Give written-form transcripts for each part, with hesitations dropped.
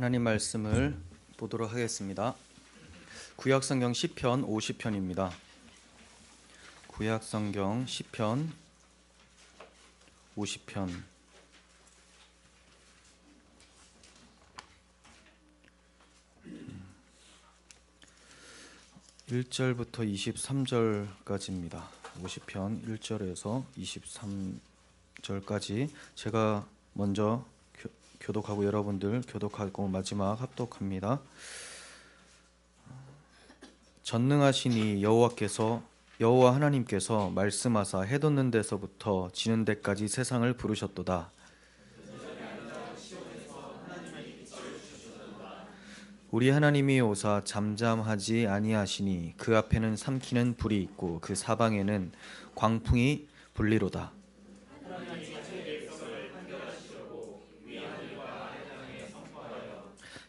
하나님 말씀을 보도록 하겠습니다. 구약성경 시편 50편입니다. 구약성경 시편 50편 1절부터 23절까지입니다. 50편 1절에서 23절까지 제가 먼저 교독하고 여러분들 교독하고 마지막 합독합니다. 전능하시니 여호와 하나님께서 말씀하사 해 돋는 데서부터 지는 데까지 세상을 부르셨도다. 우리 하나님이 오사 잠잠하지 아니하시니 그 앞에는 삼키는 불이 있고 그 사방에는 광풍이 불리로다.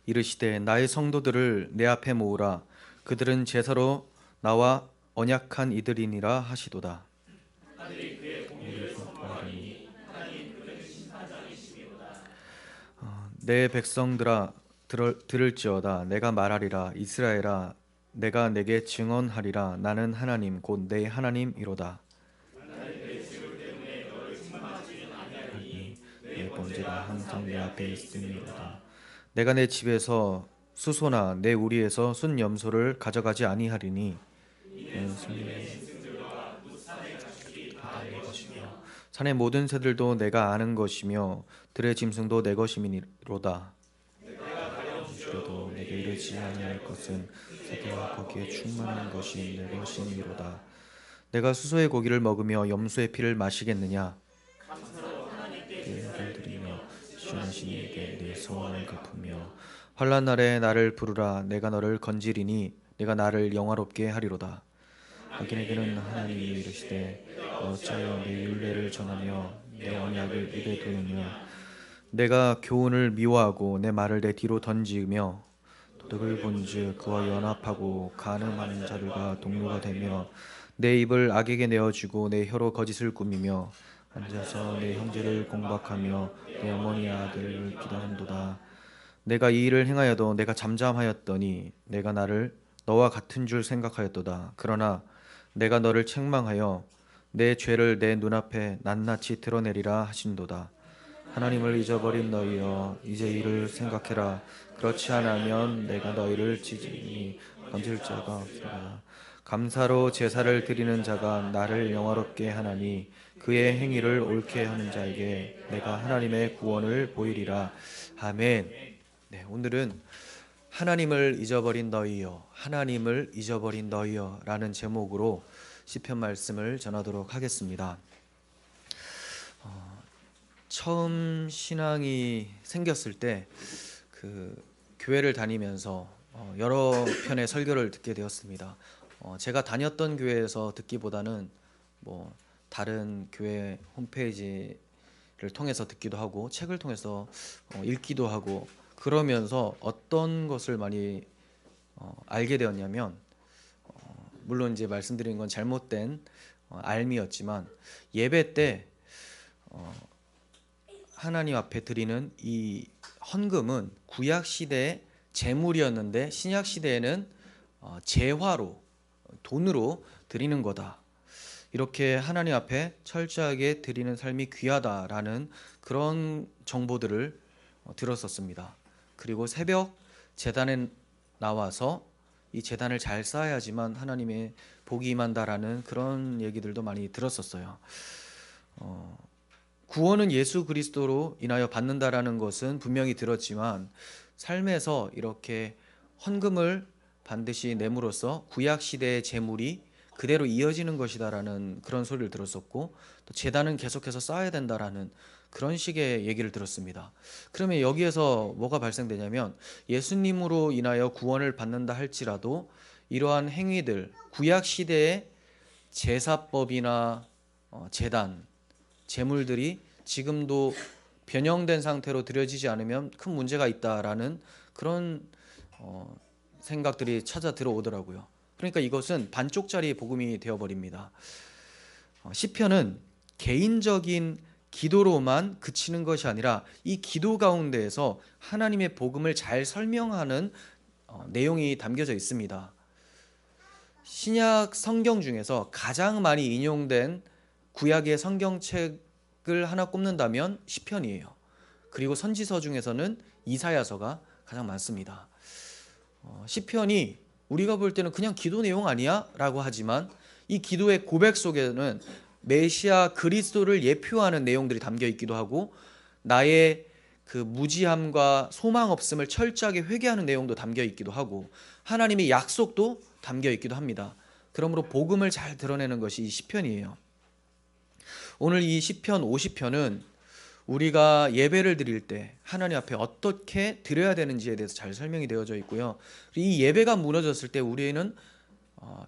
이르시되 나의 성도들을 내 앞에 모으라. 그들은 제사로 나와 언약한 이들이니라 하시도다. 내 백성들아 들을지어다. 내가 말하리라. 이스라엘아 내가 내게 증언하리라. 나는 하나님 곧 내 하나님이로다. 내 번제가 항상 내 앞에 있음이로다. 내가 내 집에서 수소나 내 우리에서 순염소를 가져가지 아니하리니 산의 모든 새들도 내가 아는 것이며 들의 짐승도 내 것이미로다. 주려도 내게 이르지 아니할 것은 새끼와 거기에 충만한 것이 내 것이미로다. 내가 수소의 고기를 먹으며 염소의 피를 마시겠느냐? 예를 드리며 시원하신 이에게 내 소원을 갚으며 환난 날에 나를 부르라. 내가 너를 건지리니 내가 나를 영화롭게 하리로다. 악인에게는 하나님이 이르시되 어찌하여 내 율례를 전하며 내 언약을 입에 두느냐? 내가 교훈을 미워하고 내 말을 내 뒤로 던지며 도덕을 본즉 그와 연합하고 간음하는 자들과 동료가 되며 내 입을 악에게 내어주고 내 혀로 거짓을 꾸미며 앉아서 내 형제를 공박하며 내 어머니 아들을 비난한도다. 내가 이 일을 행하여도 내가 잠잠하였더니 내가 나를 너와 같은 줄 생각하였도다. 그러나 내가 너를 책망하여 내 죄를 내 눈앞에 낱낱이 드러내리라 하신도다. 하나님을 잊어버린 너희여 이제 이를 생각해라. 그렇지 않으면 내가 너희를 찢으니 건질 자가 없으리라. 감사로 제사를 드리는 자가 나를 영화롭게 하나니 그의 행위를 옳게 하는 자에게 내가 하나님의 구원을 보이리라. 아멘. 네, 오늘은 하나님을 잊어버린 너희여, 하나님을 잊어버린 너희여 라는 제목으로 시편 말씀을 전하도록 하겠습니다. 처음 신앙이 생겼을 때 교회를 다니면서 여러 편의 설교를 듣게 되었습니다. 제가 다녔던 교회에서 듣기보다는 다른 교회 홈페이지를 통해서 듣기도 하고 책을 통해서 읽기도 하고 그러면서 어떤 것을 많이 알게 되었냐면 물론 이제 말씀드린 건 잘못된 알미였지만 예배 때 하나님 앞에 드리는 이 헌금은 구약 시대의 제물이었는데 신약 시대에는 재화로 돈으로 드리는 거다. 이렇게 하나님 앞에 철저하게 드리는 삶이 귀하다라는 그런 정보들을 들었었습니다. 그리고 새벽 제단에 나와서 이 제단을 잘 쌓아야지만 하나님의 복이 임한다라는 그런 얘기들도 많이 들었었어요. 구원은 예수 그리스도로 인하여 받는다라는 것은 분명히 들었지만 삶에서 이렇게 헌금을 반드시 내므로써 구약 시대의 제물이 그대로 이어지는 것이다라는 그런 소리를 들었었고 또 제단은 계속해서 쌓아야 된다라는 그런 식의 얘기를 들었습니다. 그러면 여기에서 뭐가 발생되냐면 예수님으로 인하여 구원을 받는다 할지라도 이러한 행위들, 구약 시대의 제사법이나 제단, 제물들이 지금도 변형된 상태로 드려지지 않으면 큰 문제가 있다라는 그런 생각들이 찾아 들어오더라고요. 그러니까 이것은 반쪽짜리 복음이 되어버립니다. 시편은 개인적인 기도로만 그치는 것이 아니라 이 기도 가운데에서 하나님의 복음을 잘 설명하는 내용이 담겨져 있습니다. 신약 성경 중에서 가장 많이 인용된 구약의 성경책을 하나 꼽는다면 시편이에요. 그리고 선지서 중에서는 이사야서가 가장 많습니다. 시편이 우리가 볼 때는 그냥 기도 내용 아니야? 라고 하지만 이 기도의 고백 속에는 메시아 그리스도를 예표하는 내용들이 담겨 있기도 하고 나의 그 무지함과 소망 없음을 철저하게 회개하는 내용도 담겨 있기도 하고 하나님의 약속도 담겨 있기도 합니다. 그러므로 복음을 잘 드러내는 것이 이 시편이에요. 오늘 이 시편 50편은 우리가 예배를 드릴 때 하나님 앞에 어떻게 드려야 되는지에 대해서 잘 설명이 되어져 있고요. 이 예배가 무너졌을 때 우리는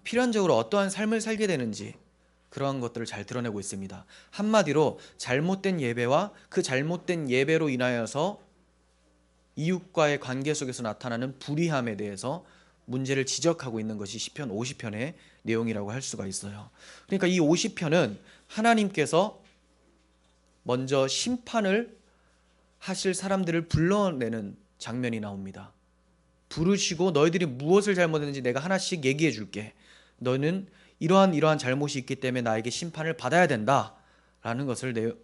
필연적으로 어떠한 삶을 살게 되는지 그러한 것들을 잘 드러내고 있습니다. 한마디로 잘못된 예배와 그 잘못된 예배로 인하여서 이웃과의 관계 속에서 나타나는 불의함에 대해서 문제를 지적하고 있는 것이 시편 50편의 내용이라고 할 수가 있어요. 그러니까 이 50편은 하나님께서 먼저 심판을 하실 사람들을 불러내는 장면이 나옵니다. 부르시고 너희들이 무엇을 잘못했는지 내가 하나씩 얘기해 줄게. 너는 이러한 잘못이 있기 때문에 나에게 심판을 받아야 된다라는 것을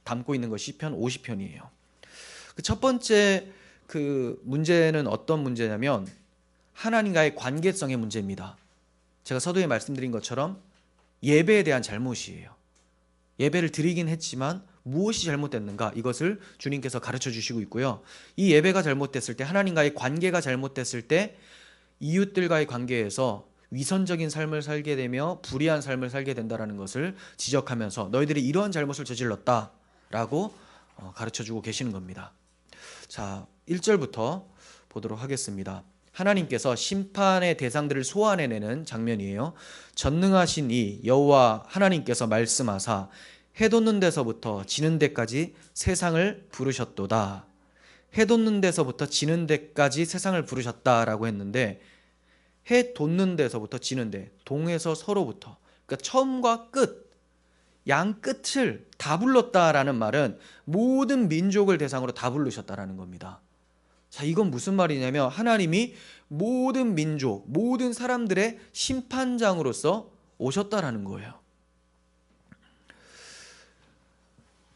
담고 있는 것이 시편 50편이에요. 첫 번째 그 문제는 어떤 문제냐면 하나님과의 관계성의 문제입니다. 제가 서두에 말씀드린 것처럼 예배에 대한 잘못이에요. 예배를 드리긴 했지만 무엇이 잘못됐는가 이것을 주님께서 가르쳐 주시고 있고요. 이 예배가 잘못됐을 때 하나님과의 관계가 잘못됐을 때 이웃들과의 관계에서 위선적인 삶을 살게 되며 불의한 삶을 살게 된다는 것을 지적하면서 너희들이 이러한 잘못을 저질렀다라고 가르쳐 주고 계시는 겁니다. 자, 1절부터 보도록 하겠습니다. 하나님께서 심판의 대상들을 소환해내는 장면이에요. 전능하신 이 여호와 하나님께서 말씀하사 해 돋는 데서부터 지는 데까지 세상을 부르셨도다. 해 돋는 데서부터 지는 데까지 세상을 부르셨다라고 했는데 해 돋는 데서부터 지는 데, 동에서 서로부터, 그러니까 처음과 끝, 양 끝을 다 불렀다라는 말은 모든 민족을 대상으로 다 부르셨다라는 겁니다. 자, 이건 무슨 말이냐면 하나님이 모든 민족, 모든 사람들의 심판장으로서 오셨다라는 거예요.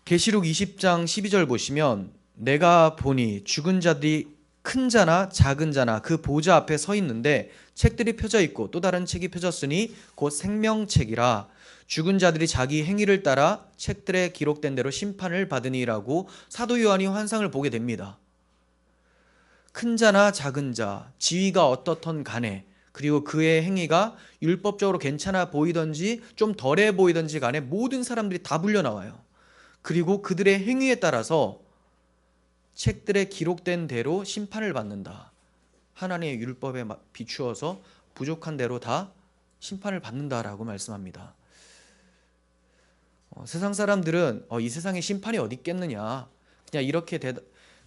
계시록 20장 12절 보시면 내가 보니 죽은 자들이 큰 자나 작은 자나 그 보좌 앞에 서 있는데 책들이 펴져 있고 또 다른 책이 펴졌으니 곧 생명책이라 죽은 자들이 자기 행위를 따라 책들에 기록된 대로 심판을 받으니라고 사도 요한이 환상을 보게 됩니다. 큰 자나 작은 자, 지위가 어떻든 간에 그리고 그의 행위가 율법적으로 괜찮아 보이든지 좀 덜해 보이든지 간에 모든 사람들이 다 불려 나와요. 그리고 그들의 행위에 따라서 책들에 기록된 대로 심판을 받는다. 하나님의 율법에 비추어서 부족한 대로 다 심판을 받는다라고 말씀합니다. 세상 사람들은 이 세상에 심판이 어디 있겠느냐, 그냥 이렇게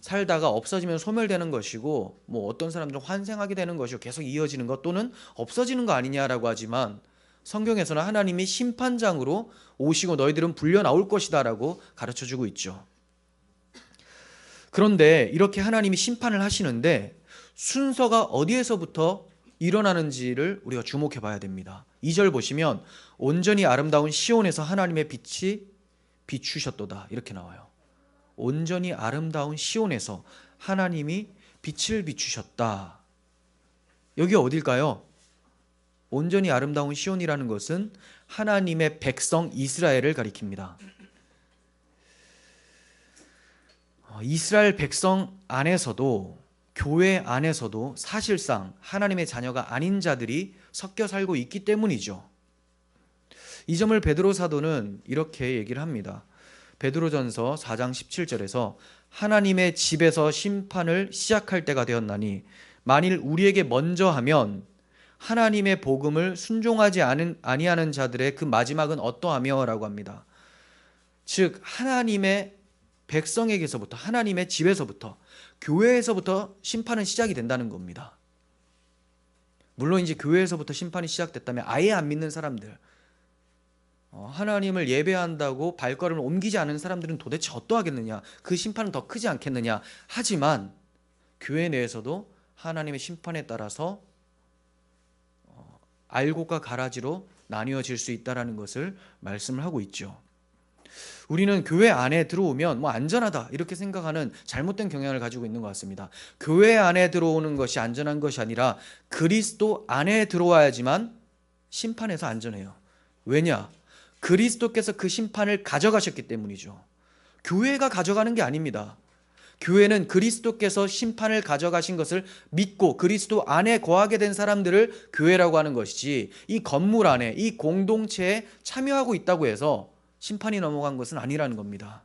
살다가 없어지면 소멸되는 것이고 뭐 어떤 사람들은 환생하게 되는 것이고 계속 이어지는 것 또는 없어지는 거 아니냐라고 하지만 성경에서는 하나님이 심판장으로 오시고 너희들은 불려 나올 것이다 라고 가르쳐주고 있죠. 그런데 이렇게 하나님이 심판을 하시는데 순서가 어디에서부터 일어나는지를 우리가 주목해 봐야 됩니다. 2절 보시면 온전히 아름다운 시온에서 하나님의 빛이 비추셨도다 이렇게 나와요. 온전히 아름다운 시온에서 하나님이 빛을 비추셨다. 여기 어딜까요? 온전히 아름다운 시온이라는 것은 하나님의 백성 이스라엘을 가리킵니다. 이스라엘 백성 안에서도 교회 안에서도 사실상 하나님의 자녀가 아닌 자들이 섞여 살고 있기 때문이죠. 이 점을 베드로 사도는 이렇게 얘기를 합니다. 베드로전서 4장 17절에서 하나님의 집에서 심판을 시작할 때가 되었나니 만일 우리에게 먼저 하면 하나님의 복음을 순종하지 아니하는 자들의 그 마지막은 어떠하며 라고 합니다. 즉 하나님의 백성에게서부터 하나님의 집에서부터 교회에서부터 심판은 시작이 된다는 겁니다. 물론 이제 교회에서부터 심판이 시작됐다면 아예 안 믿는 사람들 하나님을 예배한다고 발걸음을 옮기지 않은 사람들은 도대체 어떠하겠느냐, 그 심판은 더 크지 않겠느냐. 하지만 교회 내에서도 하나님의 심판에 따라서 알곡과 가라지로 나뉘어질 수 있다는 것을 말씀을 하고 있죠. 우리는 교회 안에 들어오면 안전하다 이렇게 생각하는 잘못된 경향을 가지고 있는 것 같습니다. 교회 안에 들어오는 것이 안전한 것이 아니라 그리스도 안에 들어와야지만 심판에서 안전해요. 왜냐? 그리스도께서 그 심판을 가져가셨기 때문이죠. 교회가 가져가는 게 아닙니다. 교회는 그리스도께서 심판을 가져가신 것을 믿고 그리스도 안에 거하게 된 사람들을 교회라고 하는 것이지, 이 건물 안에 이 공동체에 참여하고 있다고 해서 심판이 넘어간 것은 아니라는 겁니다.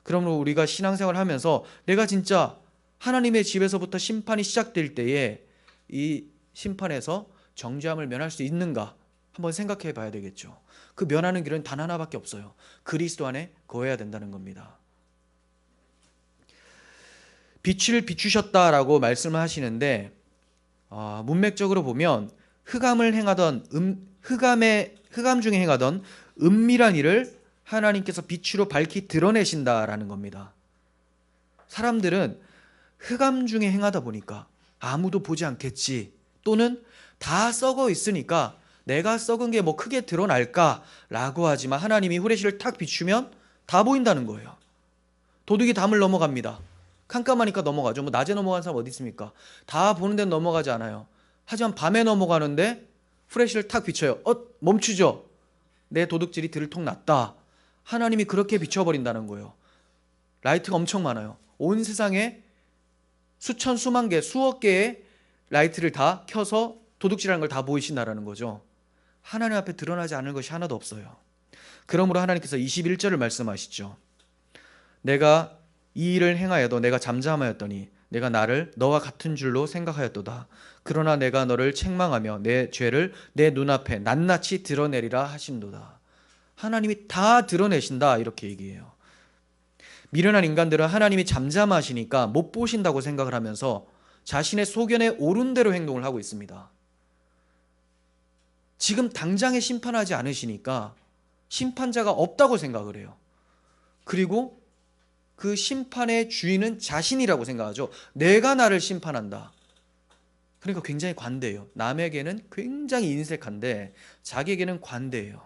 그러므로 우리가 신앙생활을 하면서 내가 진짜 하나님의 집에서부터 심판이 시작될 때에 이 심판에서 정죄함을 면할 수 있는가 한번 생각해 봐야 되겠죠. 그 면하는 길은 단 하나밖에 없어요. 그리스도 안에 거해야 된다는 겁니다. 빛을 비추셨다라고 말씀을 하시는데, 문맥적으로 보면 흑암 중에 행하던 은밀한 일을 하나님께서 빛으로 밝히 드러내신다라는 겁니다. 사람들은 흑암 중에 행하다 보니까 아무도 보지 않겠지, 또는 다 썩어 있으니까 내가 썩은 게 크게 드러날까라고 하지만, 하나님이 후레쉬를 탁 비추면 다 보인다는 거예요. 도둑이 담을 넘어갑니다. 깜깜하니까 넘어가죠. 낮에 넘어가는 사람 어디 있습니까? 다 보는 데는 넘어가지 않아요. 하지만 밤에 넘어가는데 후레쉬를 탁 비춰요. 멈추죠. 내 도둑질이 들통났다. 하나님이 그렇게 비춰버린다는 거예요. 라이트가 엄청 많아요. 온 세상에 수천 수만 개 수억 개의 라이트를 다 켜서 도둑질하는 걸 다 보이신다라는 거죠. 하나님 앞에 드러나지 않을 것이 하나도 없어요. 그러므로 하나님께서 21절을 말씀하시죠. 내가 이 일을 행하여도 내가 잠잠하였더니 내가 나를 너와 같은 줄로 생각하였도다. 그러나 내가 너를 책망하며 내 죄를 내 눈앞에 낱낱이 드러내리라 하신도다. 하나님이 다 드러내신다 이렇게 얘기해요. 미련한 인간들은 하나님이 잠잠하시니까 못 보신다고 생각을 하면서 자신의 소견에 옳은 대로 행동을 하고 있습니다. 지금 당장에 심판하지 않으시니까 심판자가 없다고 생각을 해요. 그리고 그 심판의 주인은 자신이라고 생각하죠. 내가 나를 심판한다. 그러니까 굉장히 관대해요. 남에게는 굉장히 인색한데 자기에게는 관대해요.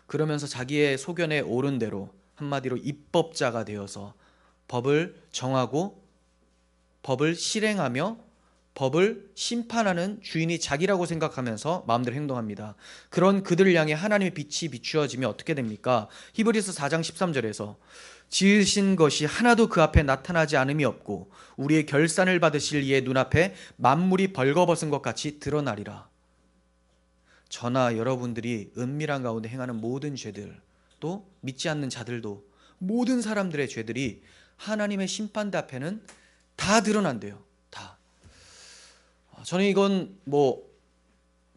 그러면서 자기의 소견에 옳은 대로, 한마디로 입법자가 되어서 법을 정하고 법을 실행하며 법을 심판하는 주인이 자기라고 생각하면서 마음대로 행동합니다. 그런 그들을 향해 하나님의 빛이 비추어지면 어떻게 됩니까? 히브리서 4장 13절에서 지으신 것이 하나도 그 앞에 나타나지 않음이 없고 우리의 결산을 받으실 이의 눈앞에 만물이 벌거벗은 것 같이 드러나리라. 저나 여러분들이 은밀한 가운데 행하는 모든 죄들, 또 믿지 않는 자들도 모든 사람들의 죄들이 하나님의 심판대 앞에는 다 드러난대요. 다. 저는 이건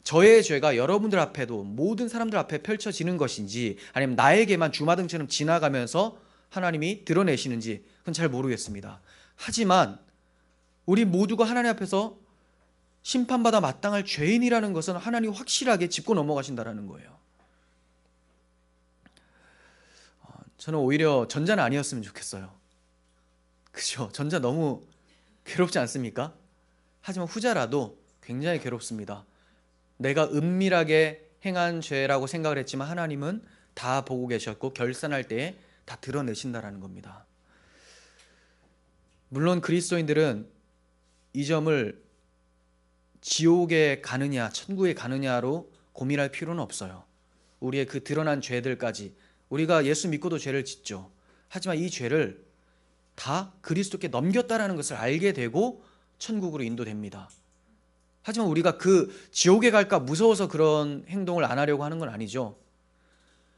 저의 죄가 여러분들 앞에도 모든 사람들 앞에 펼쳐지는 것인지, 아니면 나에게만 주마등처럼 지나가면서 하나님이 드러내시는지 그건 잘 모르겠습니다. 하지만 우리 모두가 하나님 앞에서 심판받아 마땅할 죄인이라는 것은 하나님이 확실하게 짚고 넘어가신다는 거예요. 저는 오히려 전자는 아니었으면 좋겠어요. 그죠? 전자 너무 괴롭지 않습니까? 하지만 후자라도 굉장히 괴롭습니다. 내가 은밀하게 행한 죄라고 생각을 했지만 하나님은 다 보고 계셨고 결산할 때에 다 드러내신다라는 겁니다. 물론 그리스도인들은 이 점을 지옥에 가느냐 천국에 가느냐로 고민할 필요는 없어요. 우리의 그 드러난 죄들까지, 우리가 예수 믿고도 죄를 짓죠. 하지만 이 죄를 다 그리스도께 넘겼다라는 것을 알게 되고 천국으로 인도됩니다. 하지만 우리가 그 지옥에 갈까 무서워서 그런 행동을 안 하려고 하는 건 아니죠.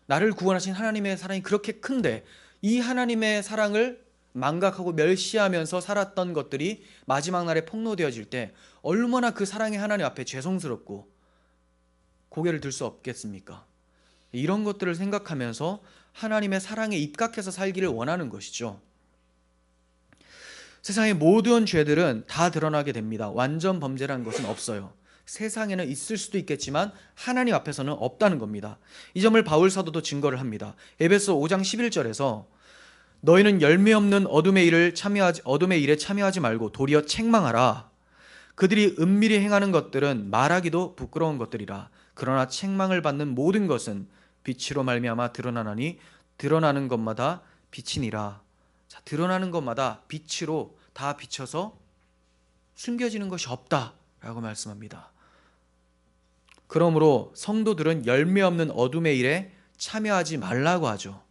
나를 구원하신 하나님의 사랑이 그렇게 큰데 이 하나님의 사랑을 망각하고 멸시하면서 살았던 것들이 마지막 날에 폭로되어질 때 얼마나 그 사랑의 하나님 앞에 죄송스럽고 고개를 들 수 없겠습니까? 이런 것들을 생각하면서 하나님의 사랑에 입각해서 살기를 원하는 것이죠. 세상의 모든 죄들은 다 드러나게 됩니다. 완전 범죄라는 것은 없어요. 세상에는 있을 수도 있겠지만 하나님 앞에서는 없다는 겁니다. 이 점을 바울 사도도 증거를 합니다. 에베소 5장 11절에서 너희는 열매 없는 어둠의 일에 참여하지 말고 도리어 책망하라. 그들이 은밀히 행하는 것들은 말하기도 부끄러운 것들이라. 그러나 책망을 받는 모든 것은 빛으로 말미암아 드러나나니 드러나는 것마다 빛이니라. 자, 드러나는 것마다 빛으로 다 비춰서 숨겨지는 것이 없다라고 말씀합니다. 그러므로 성도들은 열매 없는 어둠의 일에 참여하지 말라고 하죠.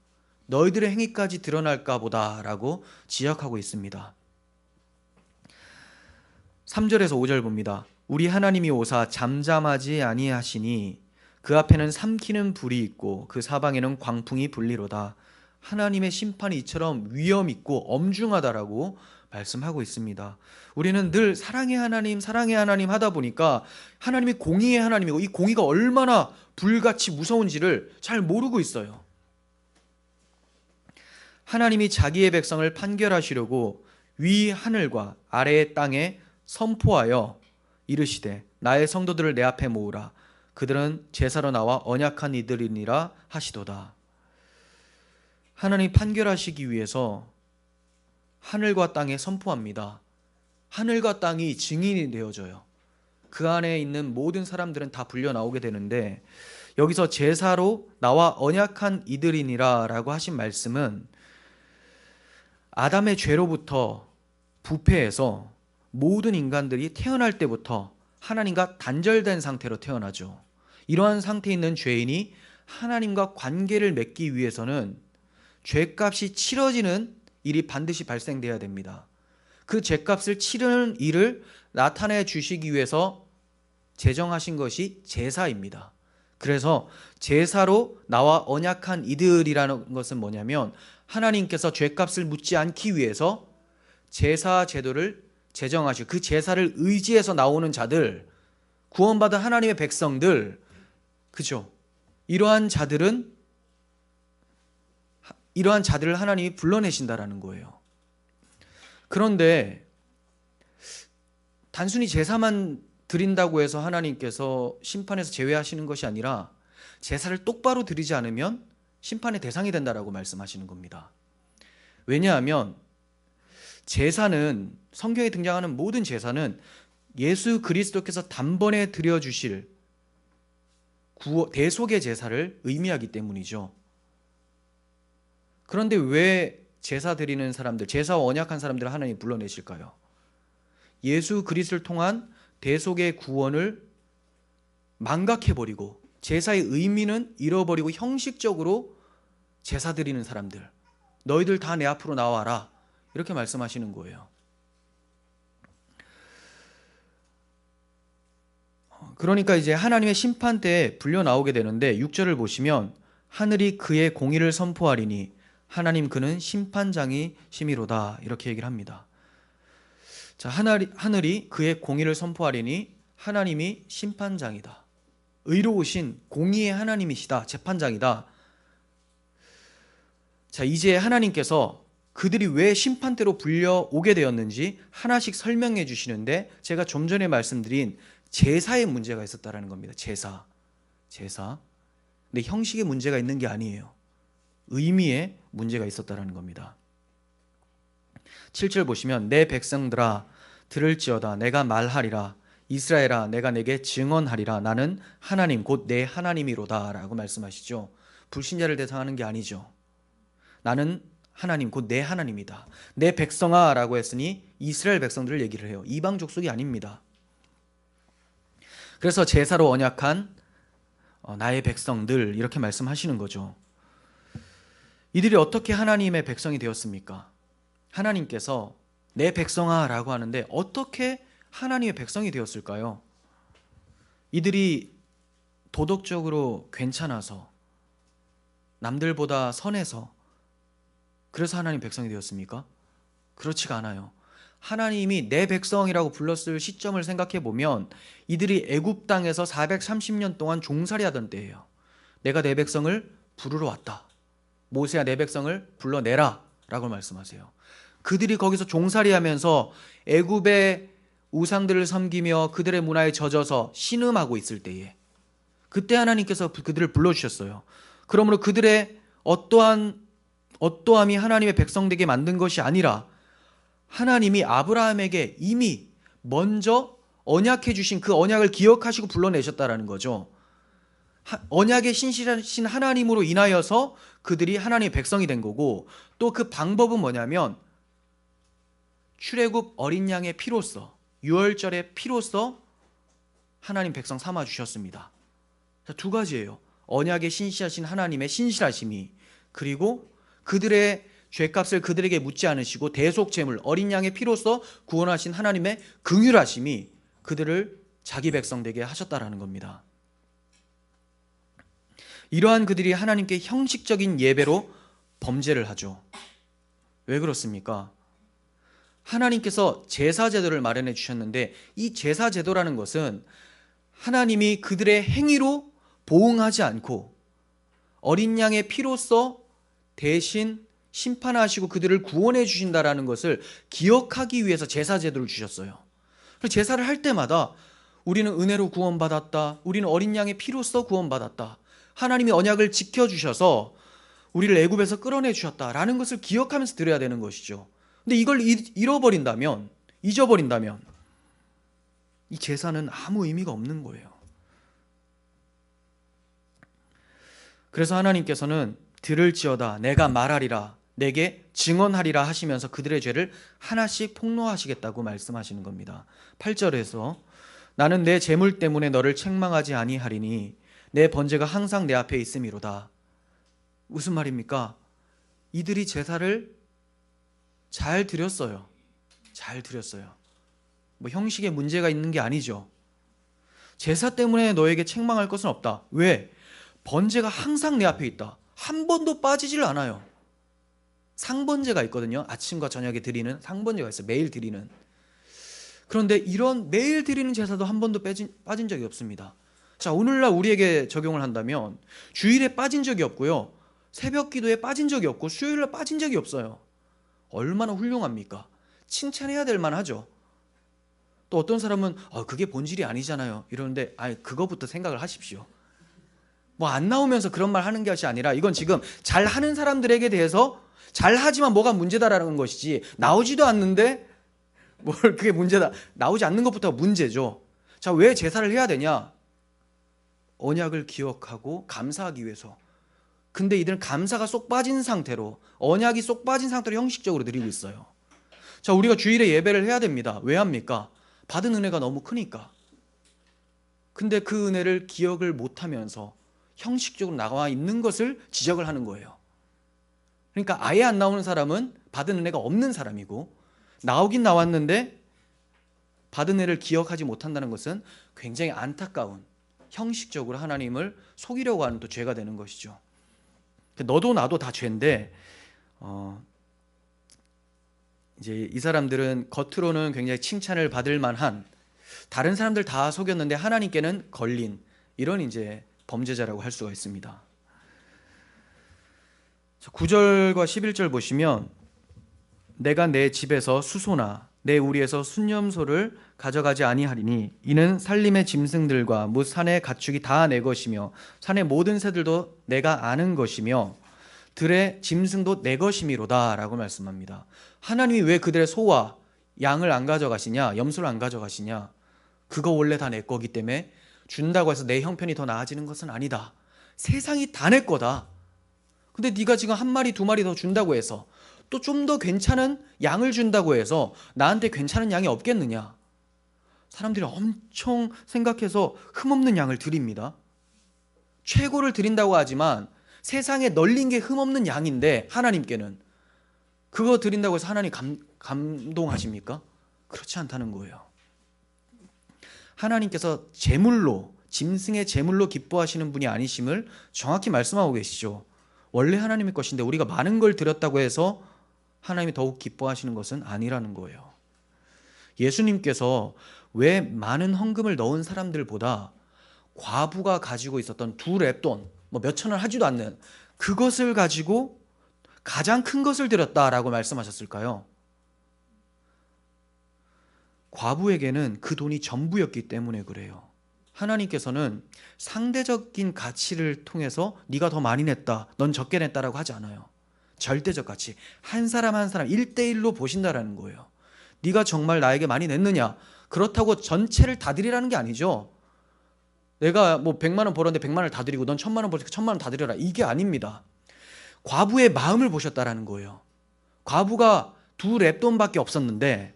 너희들의 행위까지 드러날까 보다라고 지적하고 있습니다. 3절에서 5절 봅니다. 우리 하나님이 오사 잠잠하지 아니하시니 그 앞에는 삼키는 불이 있고 그 사방에는 광풍이 불리로다. 하나님의 심판이 이처럼 위험 있고 엄중하다라고 말씀하고 있습니다. 우리는 늘 사랑의 하나님 하다 보니까 하나님이 공의의 하나님이고 이 공의가 얼마나 불같이 무서운지를 잘 모르고 있어요. 하나님이 자기의 백성을 판결하시려고 위 하늘과 아래의 땅에 선포하여 이르시되 나의 성도들을 내 앞에 모으라. 그들은 제사로 나와 언약한 이들이니라 하시도다. 하나님 판결하시기 위해서 하늘과 땅에 선포합니다. 하늘과 땅이 증인이 되어져요. 그 안에 있는 모든 사람들은 다 불려 나오게 되는데 여기서 제사로 나와 언약한 이들이니라 라고 하신 말씀은 아담의 죄로부터 부패해서 모든 인간들이 태어날 때부터 하나님과 단절된 상태로 태어나죠. 이러한 상태에 있는 죄인이 하나님과 관계를 맺기 위해서는 죄값이 치러지는 일이 반드시 발생돼야 됩니다. 그 죄값을 치르는 일을 나타내 주시기 위해서 제정하신 것이 제사입니다. 그래서 제사로 나와 언약한 이들이라는 것은 뭐냐면 하나님께서 죄값을 묻지 않기 위해서 제사 제도를 제정하시고 그 제사를 의지해서 나오는 자들, 구원받은 하나님의 백성들, 그죠? 이러한 자들을 하나님이 불러내신다라는 거예요. 그런데 단순히 제사만 드린다고 해서 하나님께서 심판에서 제외하시는 것이 아니라 제사를 똑바로 드리지 않으면 심판의 대상이 된다라고 말씀하시는 겁니다. 왜냐하면 제사는, 성경에 등장하는 모든 제사는 예수 그리스도께서 단번에 드려주실 대속의 제사를 의미하기 때문이죠. 그런데 왜 제사 드리는 사람들, 제사와 언약한 사람들을 하나님이 불러내실까요? 예수 그리스도를 통한 대속의 구원을 망각해버리고 제사의 의미는 잃어버리고 형식적으로 제사 드리는 사람들, 너희들 다 내 앞으로 나와라, 이렇게 말씀하시는 거예요. 그러니까 이제 하나님의 심판 때에 불려 나오게 되는데 6절을 보시면 하늘이 그의 공의를 선포하리니 하나님 그는 심판장이 심이로다, 이렇게 얘기를 합니다. 자, 하늘이 그의 공의를 선포하리니 하나님이 심판장이다. 의로우신 공의의 하나님이시다. 재판장이다. 자, 이제 하나님께서 그들이 왜 심판대로 불려오게 되었는지 하나씩 설명해 주시는데 제가 좀 전에 말씀드린 제사에 문제가 있었다라는 겁니다. 제사. 근데 형식에 문제가 있는 게 아니에요. 의미에 문제가 있었다라는 겁니다. 7절 보시면 내 백성들아 들을지어다 내가 말하리라 이스라엘아 내가 내게 증언하리라 나는 하나님 곧 내 하나님이로다 라고 말씀하시죠. 불신자를 대상하는 게 아니죠. 나는 하나님 곧 내 하나님이다. 내 백성아 라고 했으니 이스라엘 백성들을 얘기를 해요. 이방 족속이 아닙니다. 그래서 제사로 언약한 나의 백성들, 이렇게 말씀하시는 거죠. 이들이 어떻게 하나님의 백성이 되었습니까? 하나님께서 내 백성아 라고 하는데 어떻게 하나님의 백성이 되었을까요? 이들이 도덕적으로 괜찮아서, 남들보다 선해서 그래서 하나님 백성이 되었습니까? 그렇지가 않아요. 하나님이 내 백성이라고 불렀을 시점을 생각해 보면 이들이 애굽 땅에서 430년 동안 종살이하던 때예요. 내가 내 백성을 부르러 왔다. 모세야 내 백성을 불러내라 라고 말씀하세요. 그들이 거기서 종살이하면서 애굽의 우상들을 섬기며 그들의 문화에 젖어서 신음하고 있을 때에, 그때 하나님께서 그들을 불러주셨어요. 그러므로 그들의 어떠함이 하나님의 백성 되게 만든 것이 아니라 하나님이 아브라함에게 이미 먼저 언약해 주신 그 언약을 기억하시고 불러내셨다라는 거죠. 언약의 신실하신 하나님으로 인하여서 그들이 하나님의 백성이 된 거고, 또 그 방법은 뭐냐면 출애굽 어린 양의 피로써, 유월절의 피로써 하나님 백성 삼아 주셨습니다. 두 가지예요. 언약의 신실하신 하나님의 신실하심이, 그리고 그들의 죄값을 그들에게 묻지 않으시고 대속 제물 어린 양의 피로써 구원하신 하나님의 긍휼하심이 그들을 자기 백성 되게 하셨다라는 겁니다. 이러한 그들이 하나님께 형식적인 예배로 범죄를 하죠. 왜 그렇습니까? 하나님께서 제사 제도를 마련해 주셨는데, 이 제사 제도라는 것은 하나님이 그들의 행위로 보응하지 않고 어린 양의 피로써 대신 심판하시고 그들을 구원해 주신다라는 것을 기억하기 위해서 제사 제도를 주셨어요. 그래서 제사를 할 때마다 우리는 은혜로 구원받았다, 우리는 어린 양의 피로써 구원받았다, 하나님이 언약을 지켜주셔서 우리를 애굽에서 끌어내 주셨다라는 것을 기억하면서 드려야 되는 것이죠. 근데 이걸 잊어버린다면 이 제사는 아무 의미가 없는 거예요. 그래서 하나님께서는 들을지어다 내가 말하리라, 내게 증언하리라 하시면서 그들의 죄를 하나씩 폭로하시겠다고 말씀하시는 겁니다. 8절에서 나는 내 재물 때문에 너를 책망하지 아니하리니 내 번제가 항상 내 앞에 있음이로다. 무슨 말입니까? 이들이 제사를 잘 드렸어요. 뭐 형식에 문제가 있는 게 아니죠. 제사 때문에 너에게 책망할 것은 없다. 왜? 번제가 항상 내 앞에 있다. 한 번도 빠지질 않아요. 상번제가 있거든요. 아침과 저녁에 드리는 상번제가 있어요. 매일 드리는. 그런데 이런 매일 드리는 제사도 한 번도 빠진 적이 없습니다. 자, 오늘날 우리에게 적용을 한다면 주일에 빠진 적이 없고요, 새벽 기도에 빠진 적이 없고, 수요일에 빠진 적이 없어요. 얼마나 훌륭합니까? 칭찬해야 될 만하죠. 또 어떤 사람은 그게 본질이 아니잖아요 이러는데, 그거부터 생각을 하십시오. 뭐 안 나오면서 그런 말 하는 것이 아니라, 이건 지금 잘하는 사람들에게 대해서 잘하지만 뭐가 문제다라는 것이지, 나오지도 않는데 뭘 그게 문제다, 나오지 않는 것부터가 문제죠. 자, 왜 제사를 해야 되냐? 언약을 기억하고 감사하기 위해서. 근데 이들은 감사가 쏙 빠진 상태로, 언약이 쏙 빠진 상태로 형식적으로 드리고 있어요. 자, 우리가 주일에 예배를 해야 됩니다. 왜 합니까? 받은 은혜가 너무 크니까. 근데 그 은혜를 기억을 못하면서 형식적으로 나와 있는 것을 지적을 하는 거예요. 그러니까 아예 안 나오는 사람은 받은 은혜가 없는 사람이고, 나오긴 나왔는데 받은 은혜를 기억하지 못한다는 것은 굉장히 안타까운, 형식적으로 하나님을 속이려고 하는 또 죄가 되는 것이죠. 너도 나도 다 죄인데, 이제 이 사람들은 겉으로는 굉장히 칭찬을 받을 만한, 다른 사람들 다 속였는데 하나님께는 걸린 이런 이제 범죄자라고 할 수가 있습니다. 9절과 11절 보시면, 내가 내 집에서 수소나 내 우리에서 순념소를 가져가지 아니하리니 이는 살림의 짐승들과 무 산의 가축이 다 내 것이며 산의 모든 새들도 내가 아는 것이며 들의 짐승도 내 것이미로다 라고 말씀합니다. 하나님이 왜 그들의 소와 양을 안 가져가시냐, 염소를 안 가져가시냐? 그거 원래 다 내 거기 때문에 준다고 해서 내 형편이 더 나아지는 것은 아니다. 세상이 다 내 거다. 근데 네가 지금 한 마리 두 마리 더 준다고 해서, 또 좀 더 괜찮은 양을 준다고 해서 나한테 괜찮은 양이 없겠느냐? 사람들이 엄청 생각해서 흠없는 양을 드립니다. 최고를 드린다고 하지만 세상에 널린 게 흠없는 양인데, 하나님께는 그거 드린다고 해서 하나님 감동하십니까? 그렇지 않다는 거예요. 하나님께서 제물로, 짐승의 제물로 기뻐하시는 분이 아니심을 정확히 말씀하고 계시죠. 원래 하나님의 것인데 우리가 많은 걸 드렸다고 해서 하나님이 더욱 기뻐하시는 것은 아니라는 거예요. 예수님께서 왜 많은 헌금을 넣은 사람들보다 과부가 가지고 있었던 두 렙돈, 뭐 몇천 원 하지도 않는 그것을 가지고 가장 큰 것을 드렸다라고 말씀하셨을까요? 과부에게는 그 돈이 전부였기 때문에 그래요. 하나님께서는 상대적인 가치를 통해서 네가 더 많이 냈다, 넌 적게 냈다라고 하지 않아요. 절대적 가치, 한 사람 한 사람 1대1로 보신다라는 거예요. 네가 정말 나에게 많이 냈느냐, 그렇다고 전체를 다 드리라는 게 아니죠. 내가 뭐 100만 원 벌었는데 100만 원을 다 드리고 넌 1000만 원 벌었으니까 1000만 원 다 드려라, 이게 아닙니다. 과부의 마음을 보셨다라는 거예요. 과부가 2렙돈밖에 없었는데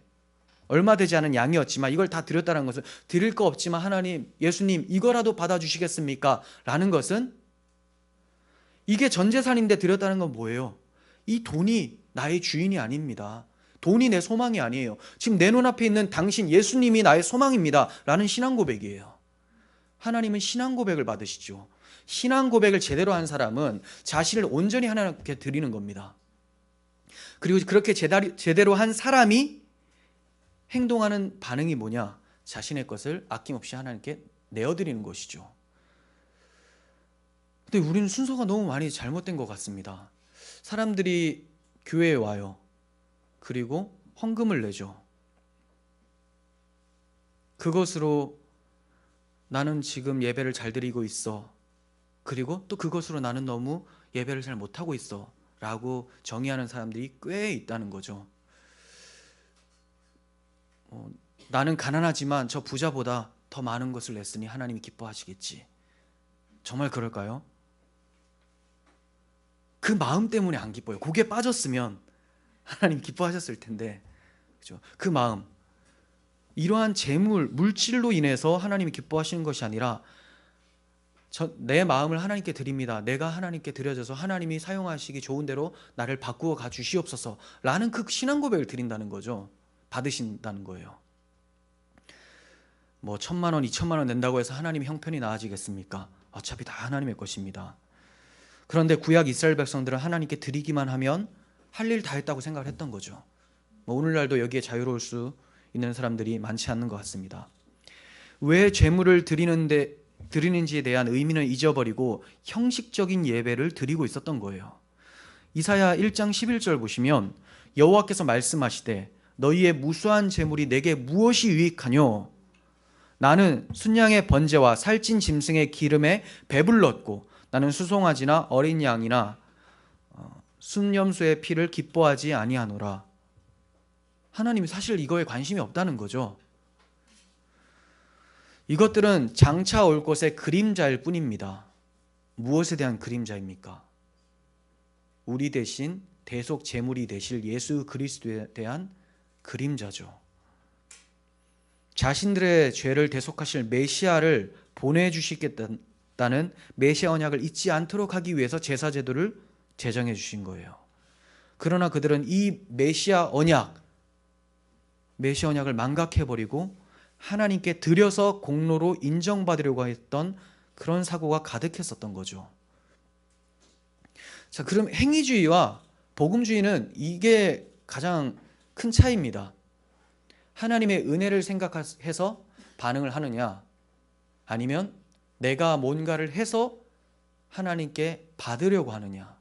얼마 되지 않은 양이었지만 이걸 다 드렸다는 것은, 드릴 거 없지만 하나님, 예수님 이거라도 받아주시겠습니까? 라는 것은, 이게 전 재산인데 드렸다는 건 뭐예요? 이 돈이 나의 주인이 아닙니다. 돈이 내 소망이 아니에요. 지금 내 눈앞에 있는 당신 예수님이 나의 소망입니다 라는 신앙 고백이에요. 하나님은 신앙 고백을 받으시죠. 신앙 고백을 제대로 한 사람은 자신을 온전히 하나님께 드리는 겁니다. 그리고 그렇게 제대로 한 사람이 행동하는 반응이 뭐냐? 자신의 것을 아낌없이 하나님께 내어드리는 것이죠. 근데 우리는 순서가 너무 많이 잘못된 것 같습니다. 사람들이 교회에 와요. 그리고 헌금을 내죠. 그것으로 나는 지금 예배를 잘 드리고 있어. 그리고 또 그것으로 나는 너무 예배를 잘 못하고 있어 라고 정의하는 사람들이 꽤 있다는 거죠. 나는 가난하지만 저 부자보다 더 많은 것을 냈으니 하나님이 기뻐하시겠지. 정말 그럴까요? 그 마음 때문에 안 기뻐요. 거기에 빠졌으면 하나님 기뻐하셨을 텐데, 그죠? 그 마음, 이러한 재물, 물질로 인해서 하나님이 기뻐하시는 것이 아니라 내 마음을 하나님께 드립니다. 내가 하나님께 드려져서 하나님이 사용하시기 좋은 대로 나를 바꾸어 가 주시옵소서 라는 그 신앙 고백을 드린다는 거죠. 받으신다는 거예요. 뭐 1000만 원, 2000만 원 낸다고 해서 하나님의 형편이 나아지겠습니까? 어차피 다 하나님의 것입니다. 그런데 구약 이스라엘 백성들은 하나님께 드리기만 하면 할 일 다 했다고 생각을 했던 거죠. 뭐 오늘날도 여기에 자유로울 수 있는 사람들이 많지 않는 것 같습니다. 왜 재물을 드리는지에 대한 의미는 잊어버리고 형식적인 예배를 드리고 있었던 거예요. 이사야 1장 11절 보시면 여호와께서 말씀하시되 너희의 무수한 재물이 내게 무엇이 유익하뇨? 나는 순양의 번제와 살찐 짐승의 기름에 배불렀고 나는 수송아지나 어린 양이나 순염소의 피를 기뻐하지 아니하노라. 하나님이 사실 이거에 관심이 없다는 거죠. 이것들은 장차 올 것의 그림자일 뿐입니다. 무엇에 대한 그림자입니까? 우리 대신 대속 제물이 되실 예수 그리스도에 대한 그림자죠. 자신들의 죄를 대속하실 메시아를 보내주시겠다는 메시아 언약을 잊지 않도록 하기 위해서 제사제도를 제정해 주신 거예요. 그러나 그들은 이 메시아 언약을 망각해버리고 하나님께 드려서 공로로 인정받으려고 했던 그런 사고가 가득했었던 거죠. 자, 그럼 행위주의와 복음주의는 이게 가장 큰 차이입니다. 하나님의 은혜를 생각해서 반응을 하느냐, 아니면 내가 뭔가를 해서 하나님께 받으려고 하느냐.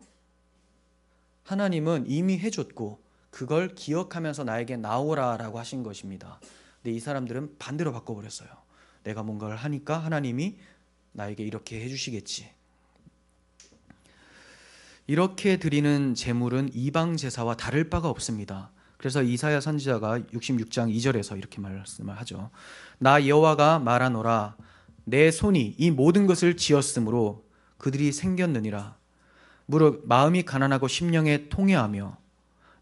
하나님은 이미 해줬고 그걸 기억하면서 나에게 나오라라고 하신 것입니다. 근데 이 사람들은 반대로 바꿔버렸어요. 내가 뭔가를 하니까 하나님이 나에게 이렇게 해주시겠지. 이렇게 드리는 제물은 이방 제사와 다를 바가 없습니다. 그래서 이사야 선지자가 66장 2절에서 이렇게 말씀을 하죠. 나 여호와가 말하노라. 내 손이 이 모든 것을 지었으므로 그들이 생겼느니라. 무릇 마음이 가난하고 심령에 통회하며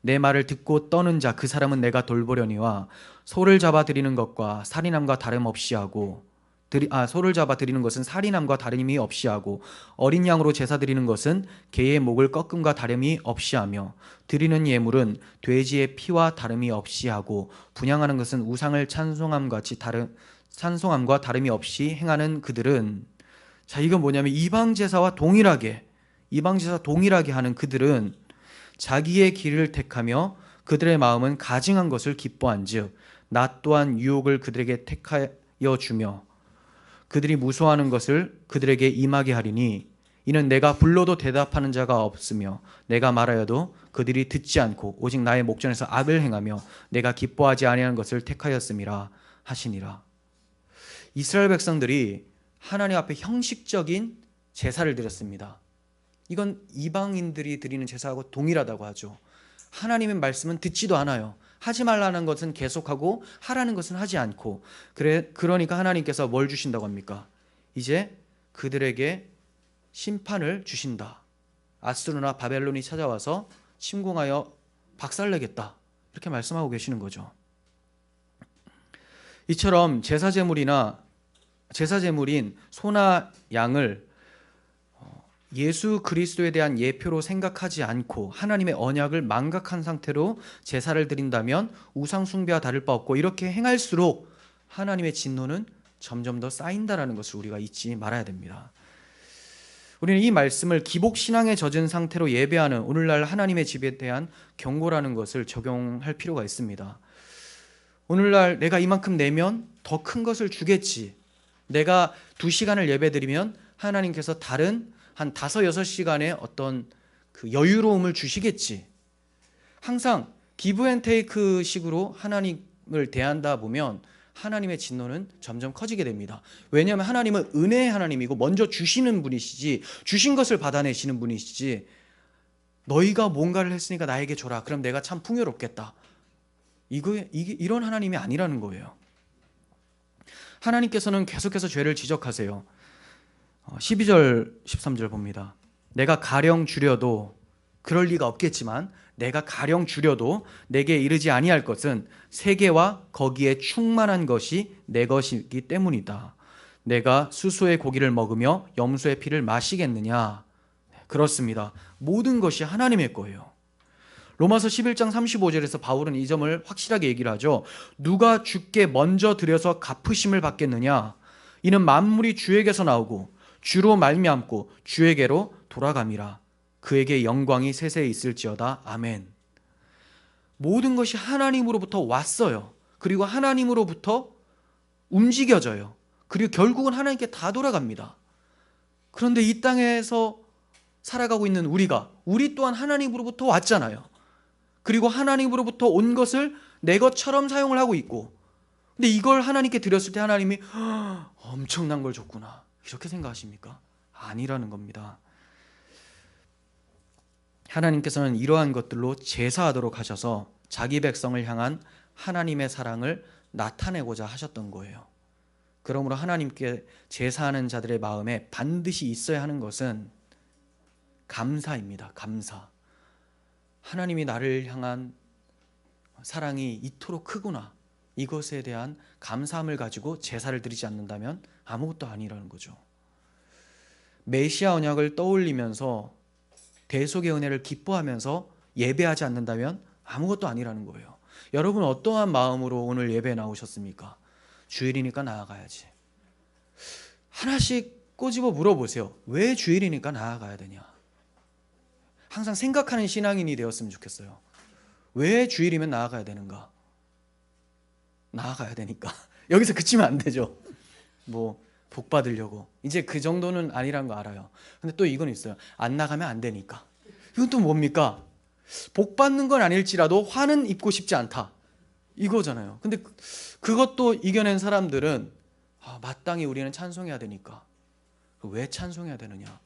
내 말을 듣고 떠는 자 그 사람은 내가 돌보려니와 소를 잡아 드리는 것과 살인함과 다름없이 하고 소를 잡아 드리는 것은 살인함과 다름이 없이 하고 어린 양으로 제사 드리는 것은 개의 목을 꺾음과 다름이 없이 하며 드리는 예물은 돼지의 피와 다름이 없이 하고 분향하는 것은 우상을 찬송함과 다름이 없이 행하는 그들은, 자, 이건 뭐냐면 이방 제사와 동일하게 하는 그들은 자기의 길을 택하며 그들의 마음은 가증한 것을 기뻐한즉 나 또한 유혹을 그들에게 택하여 주며 그들이 무서워하는 것을 그들에게 임하게 하리니 이는 내가 불러도 대답하는 자가 없으며 내가 말하여도 그들이 듣지 않고 오직 나의 목전에서 악을 행하며 내가 기뻐하지 아니하는 것을 택하였음이라 하시니라. 이스라엘 백성들이 하나님 앞에 형식적인 제사를 드렸습니다. 이건 이방인들이 드리는 제사하고 동일하다고 하죠. 하나님의 말씀은 듣지도 않아요. 하지 말라는 것은 계속하고 하라는 것은 하지 않고, 그러니까 하나님께서 뭘 주신다고 합니까? 이제 그들에게 심판을 주신다. 아수르나 바벨론이 찾아와서 침공하여 박살내겠다, 이렇게 말씀하고 계시는 거죠. 이처럼 제사제물인 소나 양을 예수 그리스도에 대한 예표로 생각하지 않고 하나님의 언약을 망각한 상태로 제사를 드린다면 우상 숭배와 다를 바 없고, 이렇게 행할수록 하나님의 진노는 점점 더 쌓인다라는 것을 우리가 잊지 말아야 됩니다. 우리는 이 말씀을 기복신앙에 젖은 상태로 예배하는 오늘날 하나님의 집에 대한 경고라는 것을 적용할 필요가 있습니다. 오늘날 내가 이만큼 내면 더 큰 것을 주겠지, 내가 2시간을 예배드리면 하나님께서 다른 한 5-6시간의 어떤 그 여유로움을 주시겠지, 항상 기브앤테이크 식으로 하나님을 대한다 보면 하나님의 진노는 점점 커지게 됩니다. 왜냐하면 하나님은 은혜의 하나님이고 먼저 주시는 분이시지, 주신 것을 받아내시는 분이시지, 너희가 뭔가를 했으니까 나에게 줘라, 그럼 내가 참 풍요롭겠다, 이런 하나님이 아니라는 거예요. 하나님께서는 계속해서 죄를 지적하세요. 12절 13절 봅니다. 내가 가령 주려도, 그럴 리가 없겠지만 내가 가령 주려도 내게 이르지 아니할 것은 세계와 거기에 충만한 것이 내 것이기 때문이다. 내가 수소의 고기를 먹으며 염소의 피를 마시겠느냐? 그렇습니다. 모든 것이 하나님의 거예요. 로마서 11장 35절에서 바울은 이 점을 확실하게 얘기를 하죠. 누가 주께 먼저 드려서 갚으심을 받겠느냐? 이는 만물이 주에게서 나오고 주로 말미암고 주에게로 돌아감이라. 그에게 영광이 세세히 있을지어다. 아멘. 모든 것이 하나님으로부터 왔어요. 그리고 하나님으로부터 움직여져요. 그리고 결국은 하나님께 다 돌아갑니다. 그런데 이 땅에서 살아가고 있는 우리 또한 하나님으로부터 왔잖아요. 그리고 하나님으로부터 온 것을 내 것처럼 사용을 하고 있고, 근데 이걸 하나님께 드렸을 때 하나님이 엄청난 걸 줬구나, 이렇게 생각하십니까? 아니라는 겁니다. 하나님께서는 이러한 것들로 제사하도록 하셔서 자기 백성을 향한 하나님의 사랑을 나타내고자 하셨던 거예요. 그러므로 하나님께 제사하는 자들의 마음에 반드시 있어야 하는 것은 감사입니다. 감사. 하나님이 나를 향한 사랑이 이토록 크구나, 이것에 대한 감사함을 가지고 제사를 드리지 않는다면 아무것도 아니라는 거죠. 메시아 언약을 떠올리면서 대속의 은혜를 기뻐하면서 예배하지 않는다면 아무것도 아니라는 거예요. 여러분, 어떠한 마음으로 오늘 예배에 나오셨습니까? 주일이니까 나아가야지. 하나씩 꼬집어 물어보세요. 왜 주일이니까 나아가야 되냐? 항상 생각하는 신앙인이 되었으면 좋겠어요. 왜 주일이면 나아가야 되는가? 나아가야 되니까. 여기서 그치면 안 되죠. 복 받으려고. 이제 그 정도는 아니라는 거 알아요. 근데 또 이건 있어요. 안 나가면 안 되니까. 이건 또 뭡니까? 복 받는 건 아닐지라도 화는 입고 싶지 않다, 이거잖아요. 근데 그것도 이겨낸 사람들은 마땅히 우리는 찬송해야 되니까. 왜 찬송해야 되느냐?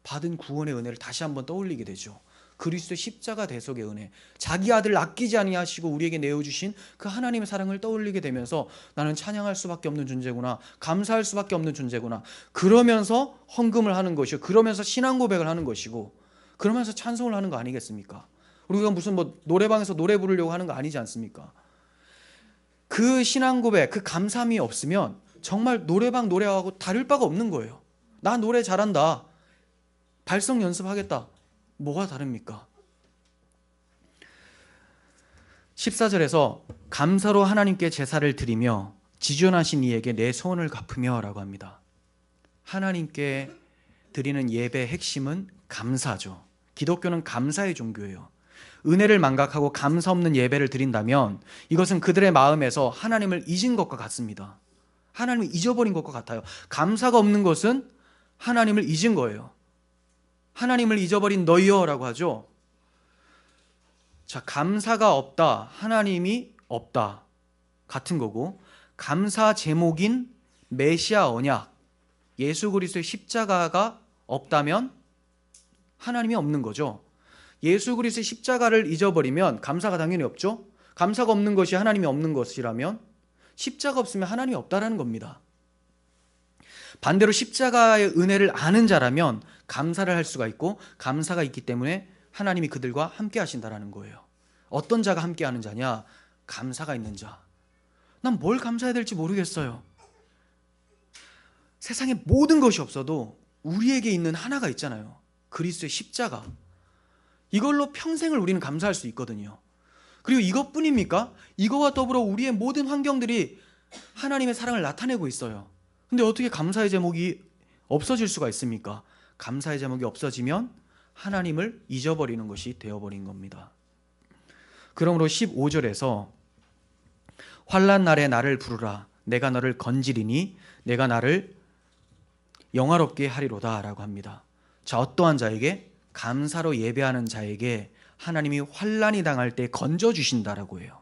받은 구원의 은혜를 다시 한번 떠올리게 되죠. 그리스도의 십자가 대속의 은혜, 자기 아들 아끼지 아니하시고 우리에게 내어주신 그 하나님의 사랑을 떠올리게 되면서 나는 찬양할 수밖에 없는 존재구나, 감사할 수밖에 없는 존재구나, 그러면서 헌금을 하는 것이고, 그러면서 신앙 고백을 하는 것이고, 그러면서 찬송을 하는 거 아니겠습니까? 우리가 무슨 노래방에서 노래 부르려고 하는 거 아니지 않습니까? 그 신앙 고백, 그 감사함이 없으면 정말 노래방 노래하고 다를 바가 없는 거예요. 나 노래 잘한다, 발성 연습하겠다, 뭐가 다릅니까? 14절에서 감사로 하나님께 제사를 드리며 지존하신 이에게 내 소원을 갚으며 라고 합니다. 하나님께 드리는 예배의 핵심은 감사죠. 기독교는 감사의 종교예요. 은혜를 망각하고 감사 없는 예배를 드린다면 이것은 그들의 마음에서 하나님을 잊은 것과 같습니다. 하나님을 잊어버린 것과 같아요. 감사가 없는 것은 하나님을 잊은 거예요. 하나님을 잊어버린 너희여라고 하죠. 자, 감사가 없다, 하나님이 없다 같은 거고, 감사 제목인 메시아 언약, 예수 그리스도의 십자가가 없다면 하나님이 없는 거죠. 예수 그리스도의 십자가를 잊어버리면 감사가 당연히 없죠. 감사가 없는 것이 하나님이 없는 것이라면 십자가 없으면 하나님이 없다라는 겁니다. 반대로 십자가의 은혜를 아는 자라면 감사를 할 수가 있고, 감사가 있기 때문에 하나님이 그들과 함께 하신다라는 거예요. 어떤 자가 함께 하는 자냐? 감사가 있는 자. 난 뭘 감사해야 될지 모르겠어요. 세상에 모든 것이 없어도 우리에게 있는 하나가 있잖아요. 그리스도의 십자가. 이걸로 평생을 우리는 감사할 수 있거든요. 그리고 이것뿐입니까? 이거와 더불어 우리의 모든 환경들이 하나님의 사랑을 나타내고 있어요. 근데 어떻게 감사의 제목이 없어질 수가 있습니까? 감사의 제목이 없어지면 하나님을 잊어버리는 것이 되어버린 겁니다. 그러므로 15절에서 환난 날에 나를 부르라, 내가 너를 건지리니 내가 나를 영화롭게 하리로다 라고 합니다. 자, 어떠한 자에게? 감사로 예배하는 자에게 하나님이 환난이 당할 때 건져주신다라고 해요.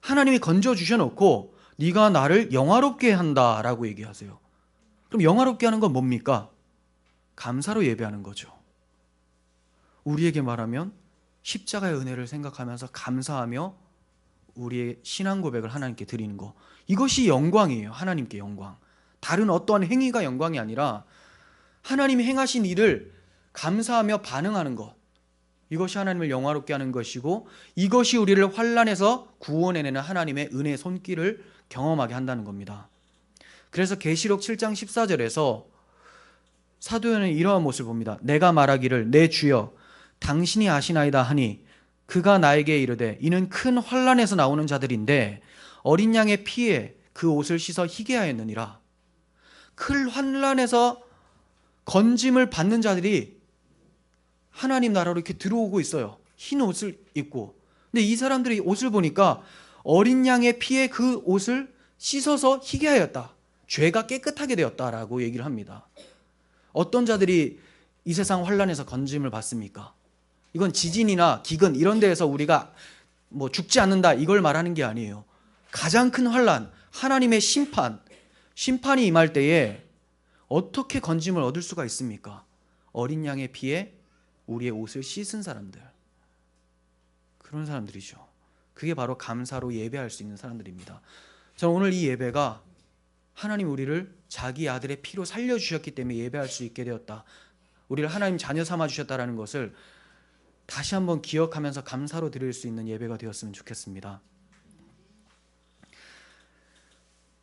하나님이 건져주셔놓고 네가 나를 영화롭게 한다라고 얘기하세요. 그럼 영화롭게 하는 건 뭡니까? 감사로 예배하는 거죠. 우리에게 말하면 십자가의 은혜를 생각하면서 감사하며 우리의 신앙 고백을 하나님께 드리는 거, 이것이 영광이에요. 하나님께 영광. 다른 어떠한 행위가 영광이 아니라 하나님이 행하신 일을 감사하며 반응하는 것, 이것이 하나님을 영화롭게 하는 것이고, 이것이 우리를 환난에서 구원해내는 하나님의 은혜의 손길을 경험하게 한다는 겁니다. 그래서 계시록 7장 14절에서 사도 요한은 이러한 모습을 봅니다. 내가 말하기를 내 주여 당신이 아시나이다 하니 그가 나에게 이르되 이는 큰 환난에서 나오는 자들인데 어린 양의 피에 그 옷을 씻어 희게 하였느니라. 큰 환난에서 건짐을 받는 자들이 하나님 나라로 이렇게 들어오고 있어요. 흰 옷을 입고. 근데 이 사람들이 옷을 보니까 어린 양의 피에 그 옷을 씻어서 희게 하였다, 죄가 깨끗하게 되었다라고 얘기를 합니다. 어떤 자들이 이 세상 환난에서 건짐을 받습니까? 이건 지진이나 기근 이런 데에서 우리가 뭐 죽지 않는다 이걸 말하는 게 아니에요. 가장 큰 환난, 하나님의 심판이 임할 때에 어떻게 건짐을 얻을 수가 있습니까? 어린 양의 피에 우리의 옷을 씻은 사람들, 그런 사람들이죠. 그게 바로 감사로 예배할 수 있는 사람들입니다. 저는 오늘 이 예배가 하나님 우리를 자기 아들의 피로 살려주셨기 때문에 예배할 수 있게 되었다, 우리를 하나님 자녀 삼아주셨다는 것을 다시 한번 기억하면서 감사로 드릴 수 있는 예배가 되었으면 좋겠습니다.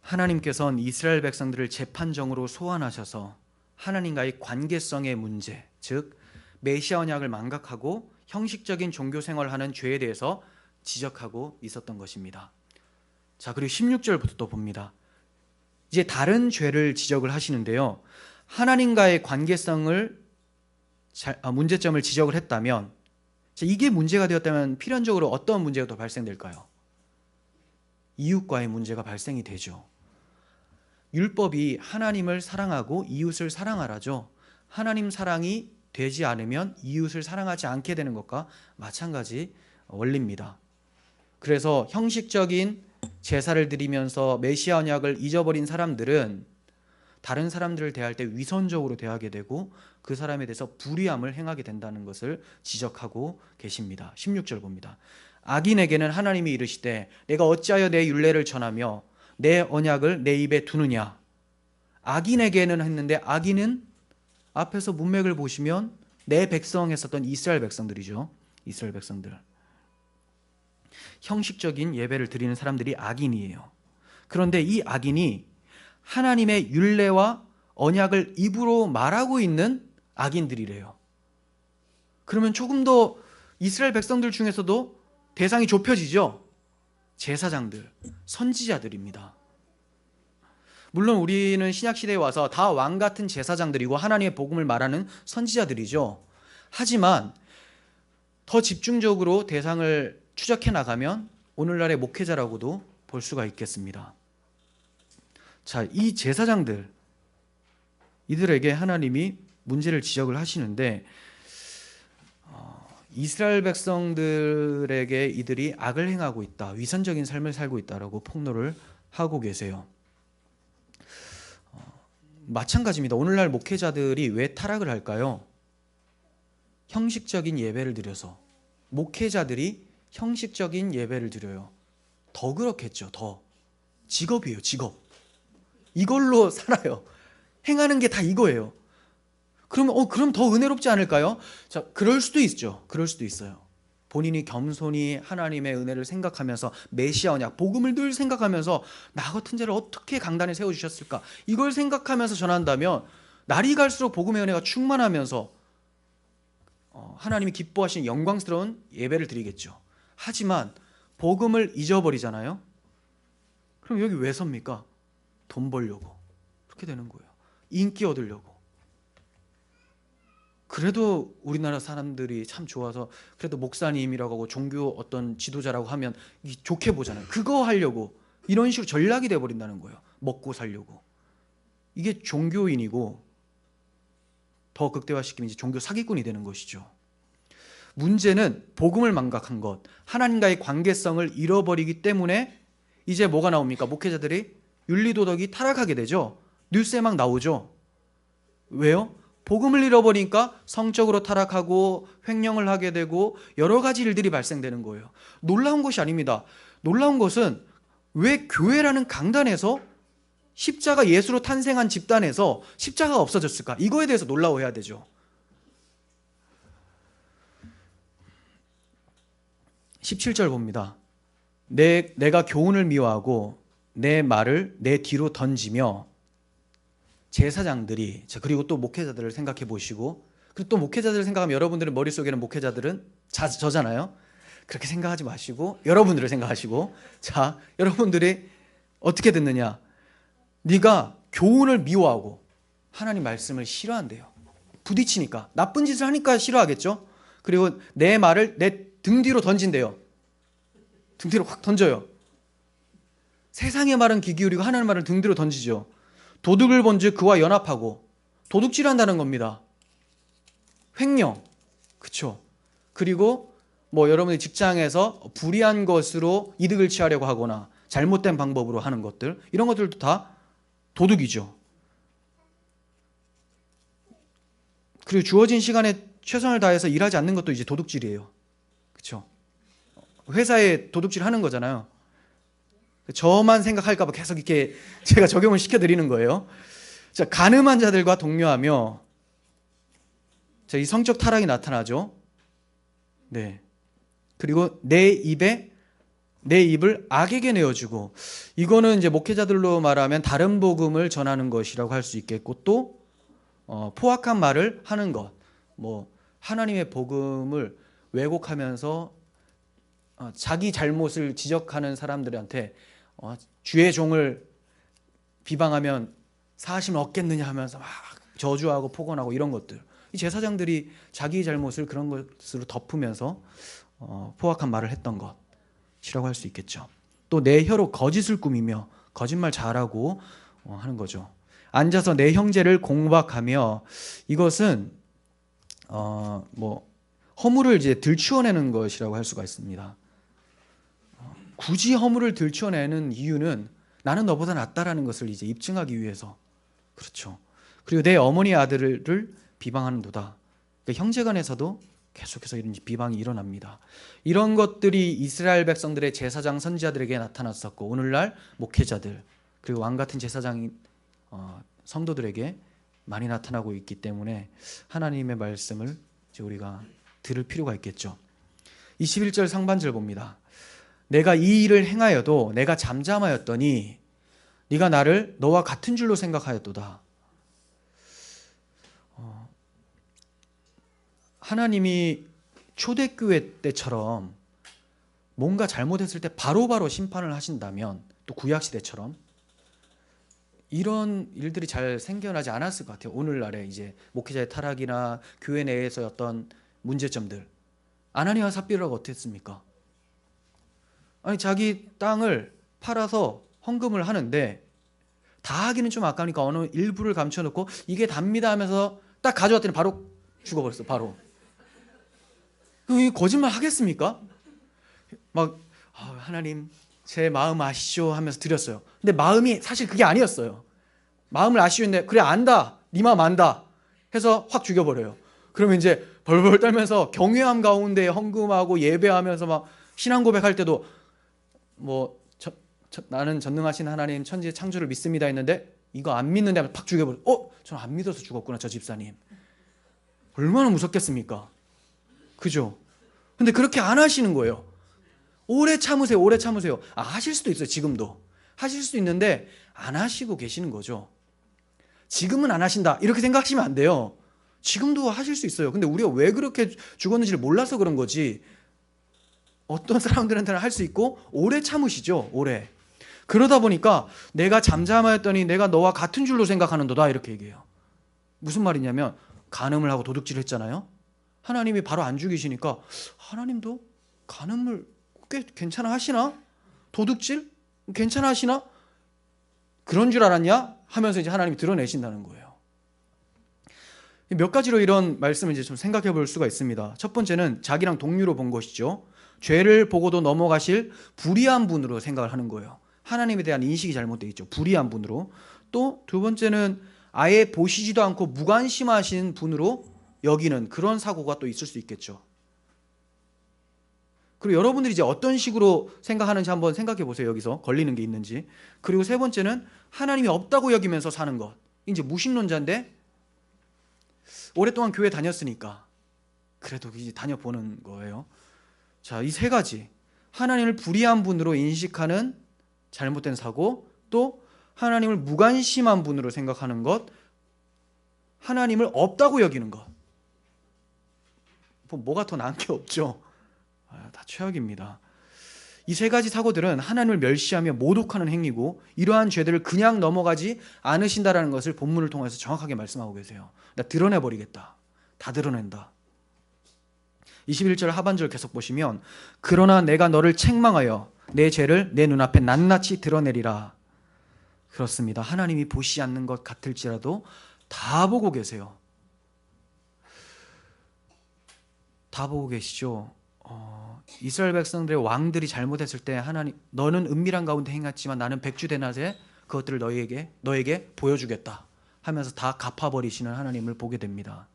하나님께서는 이스라엘 백성들을 재판정으로 소환하셔서 하나님과의 관계성의 문제, 즉 메시아 언약을 망각하고 형식적인 종교 생활하는 죄에 대해서 지적하고 있었던 것입니다. 자, 그리고 16절부터 또 봅니다. 이제 다른 죄를 지적을 하시는데요. 하나님과의 관계성을 문제점을 지적을 했다면, 이게 문제가 되었다면 필연적으로 어떤 문제가 더 발생될까요? 이웃과의 문제가 발생이 되죠. 율법이 하나님을 사랑하고 이웃을 사랑하라죠. 하나님 사랑이 되지 않으면 이웃을 사랑하지 않게 되는 것과 마찬가지 원리입니다. 그래서 형식적인 제사를 드리면서 메시아 언약을 잊어버린 사람들은 다른 사람들을 대할 때 위선적으로 대하게 되고 그 사람에 대해서 불의함을 행하게 된다는 것을 지적하고 계십니다. 16절 봅니다. 악인에게는 하나님이 이르시되 내가 어찌하여 내 율례를 전하며 내 언약을 내 입에 두느냐. 악인에게는 했는데, 악인은 앞에서 문맥을 보시면 내 백성 했었던 이스라엘 백성들이죠. 이스라엘 백성들. 형식적인 예배를 드리는 사람들이 악인이에요. 그런데 이 악인이 하나님의 율례와 언약을 입으로 말하고 있는 악인들이래요. 그러면 조금 더 이스라엘 백성들 중에서도 대상이 좁혀지죠. 제사장들, 선지자들입니다. 물론 우리는 신약시대에 와서 다 왕같은 제사장들이고 하나님의 복음을 말하는 선지자들이죠. 하지만 더 집중적으로 대상을 추적해 나가면 오늘날의 목회자라고도 볼 수가 있겠습니다. 자, 이 제사장들, 이들에게 하나님이 문제를 지적을 하시는데 이스라엘 백성들에게 이들이 악을 행하고 있다, 위선적인 삶을 살고 있다라고 폭로를 하고 계세요. 마찬가지입니다. 오늘날 목회자들이 왜 타락을 할까요? 형식적인 예배를 드려서. 목회자들이 형식적인 예배를 드려요. 더 그렇겠죠. 더 직업이에요. 직업. 이걸로 살아요. 행하는 게 다 이거예요. 그럼 더 은혜롭지 않을까요? 자, 그럴 수도 있죠. 그럴 수도 있어요. 본인이 겸손히 하나님의 은혜를 생각하면서 메시아 언약, 복음을 늘 생각하면서 나 같은 자를 어떻게 강단에 세워주셨을까, 이걸 생각하면서 전한다면 날이 갈수록 복음의 은혜가 충만하면서 하나님이 기뻐하시는 영광스러운 예배를 드리겠죠. 하지만 복음을 잊어버리잖아요. 그럼 여기 왜 섭니까? 돈 벌려고. 그렇게 되는 거예요. 인기 얻으려고. 그래도 우리나라 사람들이 참 좋아서 그래도 목사님이라고 하고 종교 어떤 지도자라고 하면 좋게 보잖아요. 그거 하려고 이런 식으로 전략이 돼버린다는 거예요. 먹고 살려고. 이게 종교인이고 더 극대화시키면 이제 종교 사기꾼이 되는 것이죠. 문제는 복음을 망각한 것, 하나님과의 관계성을 잃어버리기 때문에 이제 뭐가 나옵니까? 목회자들이 윤리도덕이 타락하게 되죠. 뉴스에 막 나오죠. 왜요? 복음을 잃어버리니까 성적으로 타락하고 횡령을 하게 되고 여러 가지 일들이 발생되는 거예요. 놀라운 것이 아닙니다. 놀라운 것은 왜 교회라는 강단에서 십자가 예수로 탄생한 집단에서 십자가가 없어졌을까? 이거에 대해서 놀라워해야 되죠. 17절 봅니다. 내가 교훈을 미워하고 내 말을 내 뒤로 던지며. 제사장들이, 그리고 또 목회자들을 생각해 보시고, 그리고 또 목회자들을 생각하면 여러분들의 머릿속에는 목회자들은 저잖아요. 그렇게 생각하지 마시고 여러분들을 생각하시고, 자, 여러분들이 어떻게 듣느냐? 네가 교훈을 미워하고 하나님 말씀을 싫어한대요. 부딪히니까, 나쁜 짓을 하니까 싫어하겠죠. 그리고 내 말을 내 등 뒤로 던진대요. 등 뒤로 확 던져요. 세상의 말은 귀 기울이고 하나님의 말을 등 뒤로 던지죠. 도둑을 본즉 그와 연합하고. 도둑질한다는 겁니다. 횡령, 그렇죠. 그리고 뭐 여러분의 직장에서 불의한 것으로 이득을 취하려고 하거나 잘못된 방법으로 하는 것들, 이런 것들도 다 도둑이죠. 그리고 주어진 시간에 최선을 다해서 일하지 않는 것도 이제 도둑질이에요. 그렇죠. 회사에 도둑질 하는 거잖아요. 저만 생각할까 봐 계속 이렇게 제가 적용을 시켜드리는 거예요. 자, 간음한 자들과 동료하며. 자, 이 성적 타락이 나타나죠. 네. 그리고 내 입을 악에게 내어주고. 이거는 이제 목회자들로 말하면 다른 복음을 전하는 것이라고 할 수 있겠고, 또 포악한 말을 하는 것. 뭐 하나님의 복음을 왜곡하면서 자기 잘못을 지적하는 사람들한테 주의 종을 비방하면 사하심 얻겠느냐 하면서 막 저주하고 폭언하고 이런 것들. 이 제사장들이 자기 잘못을 그런 것으로 덮으면서 포악한 말을 했던 것이라고 할 수 있겠죠. 또 내 혀로 거짓을 꾸미며 거짓말 잘하고 하는 거죠. 앉아서 내 형제를 공박하며. 이것은 뭐 허물을 이제 들추어내는 것이라고 할 수가 있습니다. 굳이 허물을 들추어내는 이유는 나는 너보다 낫다라는 것을 이제 입증하기 위해서. 그렇죠. 그리고 내 어머니 아들을 비방하는도다. 그러니까 형제간에서도 계속해서 이런 비방이 일어납니다. 이런 것들이 이스라엘 백성들의 제사장 선지자들에게 나타났었고, 오늘날 목회자들 그리고 왕 같은 제사장 성도들에게 많이 나타나고 있기 때문에 하나님의 말씀을 이제 우리가 들을 필요가 있겠죠. 21절 상반절 봅니다. 내가 이 일을 행하여도 내가 잠잠하였더니 네가 나를 너와 같은 줄로 생각하였도다. 하나님이 초대교회 때처럼 뭔가 잘못했을 때 바로바로 심판을 하신다면, 또 구약시대처럼 이런 일들이 잘 생겨나지 않았을 것 같아요. 오늘날에 이제 목회자의 타락이나 교회 내에서 어떤 문제점들. 아나니아와 삽비라가 어떻게 했습니까? 아니, 자기 땅을 팔아서 헌금을 하는데 다 하기는 좀 아까우니까 어느 일부를 감춰놓고 이게 답니다 하면서 딱 가져왔더니 바로 죽어버렸어. 바로. 그럼 거짓말 하겠습니까? 막 하나님 제 마음 아시죠 하면서 드렸어요. 근데 마음이 사실 그게 아니었어요. 마음을 아시는데 그래 안다. 네 마음 안다. 해서 확 죽여버려요. 그러면 이제 벌벌 떨면서 경외함 가운데 헌금하고 예배하면서 막 신앙 고백할 때도 뭐 나는 전능하신 하나님 천지 창조를 믿습니다 했는데 이거 안 믿는데 하면 팍 죽여버려. 저는 안 믿어서 죽었구나 저 집사님. 얼마나 무섭겠습니까? 그죠? 근데 그렇게 안 하시는 거예요. 오래 참으세요. 오래 참으세요. 하실 수도 있어요. 지금도. 하실 수 있는데 안 하시고 계시는 거죠. 지금은 안 하신다. 이렇게 생각하시면 안 돼요. 지금도 하실 수 있어요. 근데 우리가 왜 그렇게 죽었는지를 몰라서 그런 거지. 어떤 사람들한테는 할 수 있고 오래 참으시죠. 오래. 그러다 보니까 내가 잠잠하였더니 내가 너와 같은 줄로 생각하는도다 이렇게 얘기해요. 무슨 말이냐면 간음을 하고 도둑질을 했잖아요. 하나님이 바로 안 죽이시니까 하나님도 간음을 꽤 괜찮아 하시나? 도둑질? 괜찮아 하시나? 그런 줄 알았냐? 하면서 이제 하나님이 드러내신다는 거예요. 몇 가지로 이런 말씀을 이제 좀 생각해 볼 수가 있습니다. 첫 번째는 자기랑 동류로 본 것이죠. 죄를 보고도 넘어가실 불의한 분으로 생각을 하는 거예요. 하나님에 대한 인식이 잘못되어 있죠. 불의한 분으로. 또 두 번째는 아예 보시지도 않고 무관심하신 분으로 여기는 그런 사고가 또 있을 수 있겠죠. 그리고 여러분들이 이제 어떤 식으로 생각하는지 한번 생각해 보세요. 여기서 걸리는 게 있는지. 그리고 세 번째는 하나님이 없다고 여기면서 사는 것. 이제 무신론자인데 오랫동안 교회 다녔으니까 그래도 이제 다녀보는 거예요. 자, 이 세 가지. 하나님을 불의한 분으로 인식하는 잘못된 사고, 또 하나님을 무관심한 분으로 생각하는 것, 하나님을 없다고 여기는 것. 뭐가 더 나은 게 없죠. 다 최악입니다. 이 세 가지 사고들은 하나님을 멸시하며 모독하는 행위고 이러한 죄들을 그냥 넘어가지 않으신다라는 것을 본문을 통해서 정확하게 말씀하고 계세요. 나 드러내버리겠다. 다 드러낸다. 21절 하반절 계속 보시면 그러나 내가 너를 책망하여 내 죄를 내 눈앞에 낱낱이 드러내리라. 그렇습니다. 하나님이 보시지 않는 것 같을지라도 다 보고 계세요. 다 보고 계시죠. 이스라엘 백성들의 왕들이 잘못했을 때 하나님 너는 은밀한 가운데 행했지만 나는 백주대낮에 그것들을 너에게 보여주겠다 하면서 다 갚아버리시는 하나님을 보게 됩니다.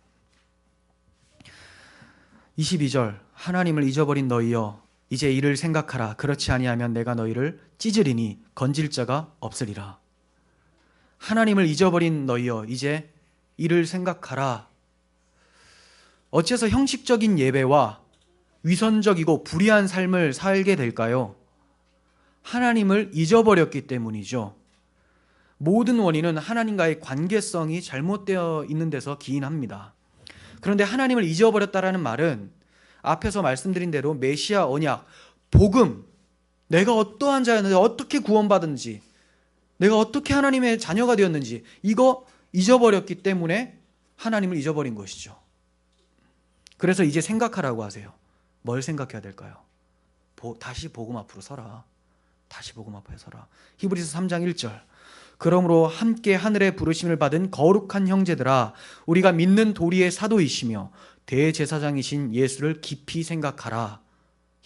22절 하나님을 잊어버린 너희여 이제 이를 생각하라. 그렇지 아니하면 내가 너희를 찢으리니 건질 자가 없으리라. 하나님을 잊어버린 너희여 이제 이를 생각하라. 어째서 형식적인 예배와 위선적이고 불의한 삶을 살게 될까요? 하나님을 잊어버렸기 때문이죠. 모든 원인은 하나님과의 관계성이 잘못되어 있는 데서 기인합니다. 그런데 하나님을 잊어버렸다라는 말은 앞에서 말씀드린 대로 메시아 언약, 복음, 내가 어떠한 자였는지 어떻게 구원받은지 내가 어떻게 하나님의 자녀가 되었는지 이거 잊어버렸기 때문에 하나님을 잊어버린 것이죠. 그래서 이제 생각하라고 하세요. 뭘 생각해야 될까요? 다시 복음 앞으로 서라. 다시 복음 앞에 서라. 히브리서 3장 1절 그러므로 함께 하늘의 부르심을 받은 거룩한 형제들아 우리가 믿는 도리의 사도이시며 대제사장이신 예수를 깊이 생각하라.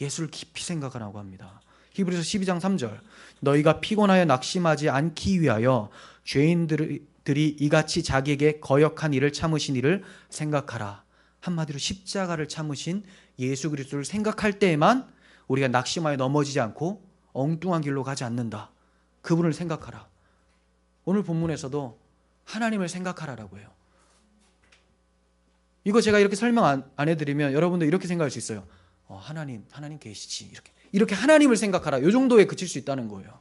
예수를 깊이 생각하라고 합니다. 히브리서 12장 3절 너희가 피곤하여 낙심하지 않기 위하여 죄인들이 이같이 자기에게 거역한 일을 참으신 이를 생각하라. 한마디로 십자가를 참으신 예수 그리스도를 생각할 때에만 우리가 낙심하여 넘어지지 않고 엉뚱한 길로 가지 않는다. 그분을 생각하라. 오늘 본문에서도 하나님을 생각하라라고 해요. 이거 제가 이렇게 설명 안 해드리면 여러분도 이렇게 생각할 수 있어요. 하나님 계시지. 이렇게 하나님을 생각하라. 이 정도에 그칠 수 있다는 거예요.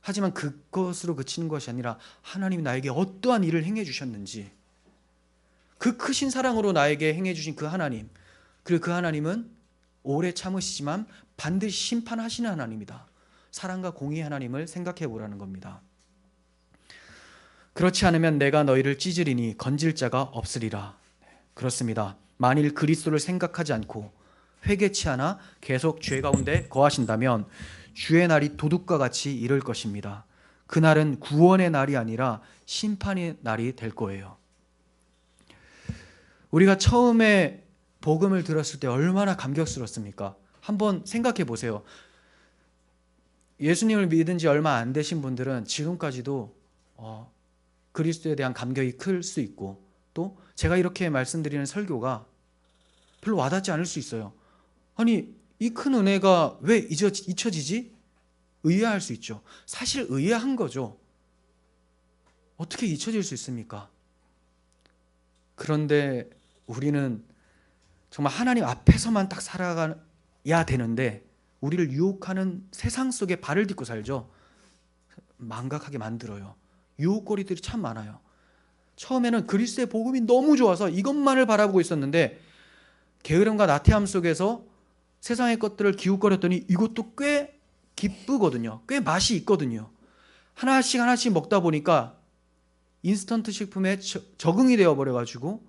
하지만 그것으로 그치는 것이 아니라 하나님이 나에게 어떠한 일을 행해 주셨는지 그 크신 사랑으로 나에게 행해 주신 그 하나님, 그리고 그 하나님은 오래 참으시지만 반드시 심판하시는 하나님이다. 사랑과 공의의 하나님을 생각해 보라는 겁니다. 그렇지 않으면 내가 너희를 찢으리니 건질 자가 없으리라. 그렇습니다. 만일 그리스도를 생각하지 않고 회개치 않아 계속 죄 가운데 거하신다면 주의 날이 도둑과 같이 이를 것입니다. 그날은 구원의 날이 아니라 심판의 날이 될 거예요. 우리가 처음에 복음을 들었을 때 얼마나 감격스럽습니까? 한번 생각해 보세요. 예수님을 믿은 지 얼마 안 되신 분들은 지금까지도 그리스도에 대한 감격이 클 수 있고, 또 제가 이렇게 말씀드리는 설교가 별로 와닿지 않을 수 있어요. 아니, 이 큰 은혜가 왜 잊혀지지? 의아할 수 있죠. 사실 의아한 거죠. 어떻게 잊혀질 수 있습니까? 그런데 우리는 정말 하나님 앞에서만 딱 살아가야 되는데 우리를 유혹하는 세상 속에 발을 딛고 살죠. 망각하게 만들어요. 유혹거리들이 참 많아요. 처음에는 그리스도의 복음이 너무 좋아서 이것만을 바라보고 있었는데 게으름과 나태함 속에서 세상의 것들을 기웃거렸더니 이것도 꽤 기쁘거든요. 꽤 맛이 있거든요. 하나씩 하나씩 먹다 보니까 인스턴트 식품에 적응이 되어버려가지고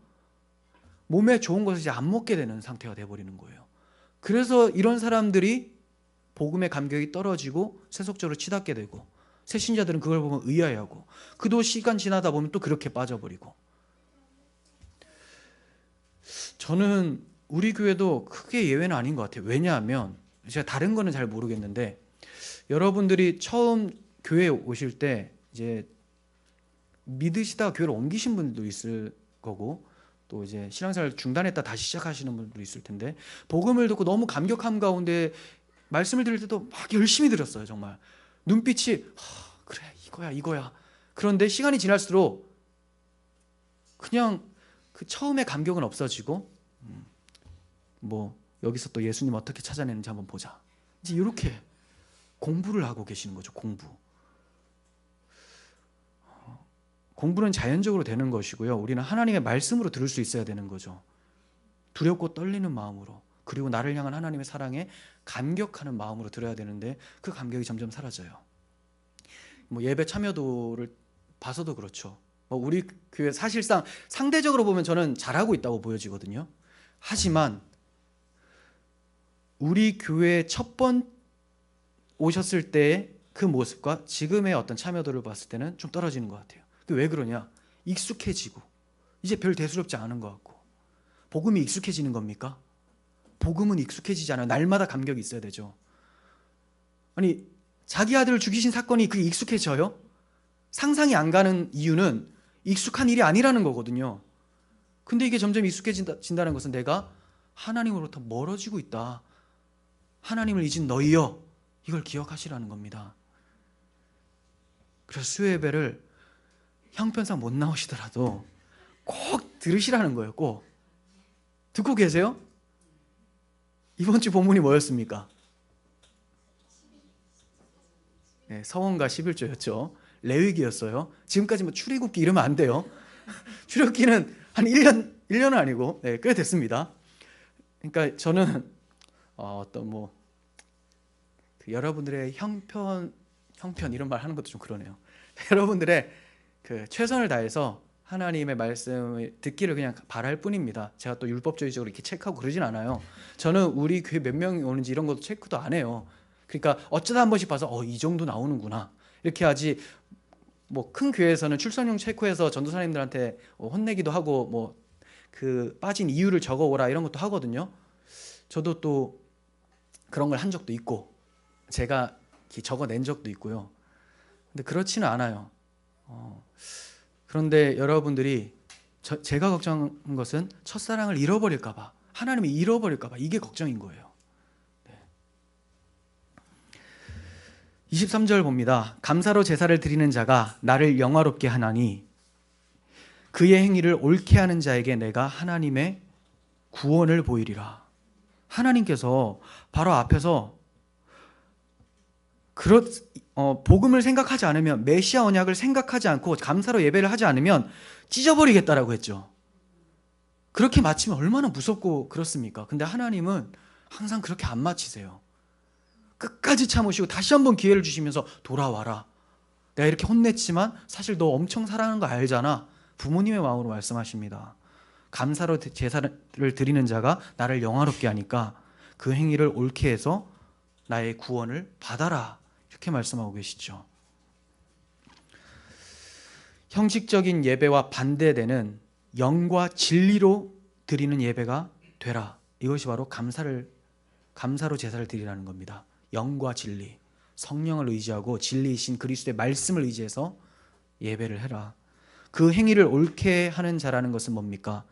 몸에 좋은 것을 이제 안 먹게 되는 상태가 되어버리는 거예요. 그래서 이런 사람들이 복음의 감격이 떨어지고 세속적으로 치닫게 되고, 새신자들은 그걸 보면 의아해하고, 그도 시간 지나다 보면 또 그렇게 빠져버리고. 저는 우리 교회도 크게 예외는 아닌 것 같아요. 왜냐하면 제가 다른 거는 잘 모르겠는데, 여러분들이 처음 교회에 오실 때 이제 믿으시다가 교회를 옮기신 분들도 있을 거고, 또 이제 신앙생활 중단했다 다시 시작하시는 분들도 있을 텐데, 복음을 듣고 너무 감격함 가운데 말씀을 들을 때도 막 열심히 들었어요. 정말 눈빛이 그래 이거야. 그런데 시간이 지날수록 그냥 그 처음에 감격은 없어지고, 뭐 여기서 또 예수님 어떻게 찾아내는지 한번 보자, 이제 이렇게 공부를 하고 계시는 거죠. 공부는 자연적으로 되는 것이고요. 우리는 하나님의 말씀으로 들을 수 있어야 되는 거죠. 두렵고 떨리는 마음으로, 그리고 나를 향한 하나님의 사랑에 감격하는 마음으로 들어야 되는데 그 감격이 점점 사라져요. 뭐 예배 참여도를 봐서도 그렇죠. 우리 교회 사실상 상대적으로 보면 저는 잘하고 있다고 보여지거든요. 하지만 우리 교회 첫 번 오셨을 때의 그 모습과 지금의 어떤 참여도를 봤을 때는 좀 떨어지는 것 같아요. 왜 그러냐? 익숙해지고 이제 별 대수롭지 않은 것 같고. 복음이 익숙해지는 겁니까? 복음은 익숙해지지 않아요. 날마다 감격이 있어야 되죠. 아니, 자기 아들을 죽이신 사건이 그게 익숙해져요? 상상이 안 가는 이유는 익숙한 일이 아니라는 거거든요. 근데 이게 점점 익숙해진다는 것은 내가 하나님으로부터 멀어지고 있다. 하나님을 잊은 너희여, 이걸 기억하시라는 겁니다. 그래서 수요예배를 형편상 못 나오시더라도 꼭 들으시라는 거예요. 꼭. 듣고 계세요? 이번 주 본문이 뭐였습니까? 네, 서원과 11조였죠. 레위기였어요. 지금까지 뭐 출애굽기 이러면 안 돼요. 출애굽기는 한 1년은 아니고 꽤 됐습니다. 그러니까 저는 어떤 여러분들의 형편 이런 말 하는 것도 좀 그러네요. 여러분들의 그 최선을 다해서 하나님의 말씀을 듣기를 그냥 바랄 뿐입니다. 제가 또 율법주의적으로 이렇게 체크하고 그러진 않아요. 저는 우리 교회 몇 명이 오는지 이런 것도 체크도 안 해요. 그러니까 어쩌다 한 번씩 봐서 이 정도 나오는구나 이렇게 하지. 뭐 큰 교회에서는 출석용 체크해서 전도사님들한테 혼내기도 하고 그 빠진 이유를 적어오라 이런 것도 하거든요. 저도 또 그런 걸 한 적도 있고 제가 적어낸 적도 있고요. 근데 그렇지는 않아요. 그런데 여러분들이 제가 걱정한 것은 첫사랑을 잃어버릴까 봐, 하나님을 잃어버릴까 봐, 이게 걱정인 거예요. 23절 봅니다. 감사로 제사를 드리는 자가 나를 영화롭게 하나니 그의 행위를 옳게 하는 자에게 내가 하나님의 구원을 보이리라. 하나님께서 바로 앞에서 복음을 생각하지 않으면, 메시아 언약을 생각하지 않고 감사로 예배를 하지 않으면 찢어버리겠다라고 했죠. 그렇게 마치면 얼마나 무섭고 그렇습니까? 근데 하나님은 항상 그렇게 안 마치세요. 끝까지 참으시고 다시 한번 기회를 주시면서 돌아와라. 내가 이렇게 혼냈지만 사실 너 엄청 사랑하는 거 알잖아. 부모님의 마음으로 말씀하십니다. 감사로 제사를 드리는 자가 나를 영화롭게 하니까 그 행위를 옳게 해서 나의 구원을 받아라. 이렇게 말씀하고 계시죠. 형식적인 예배와 반대되는 영과 진리로 드리는 예배가 되라. 이것이 바로 감사로 제사를 드리라는 겁니다. 영과 진리, 성령을 의지하고 진리이신 그리스도의 말씀을 의지해서 예배를 해라. 그 행위를 옳게 하는 자라는 것은 뭡니까?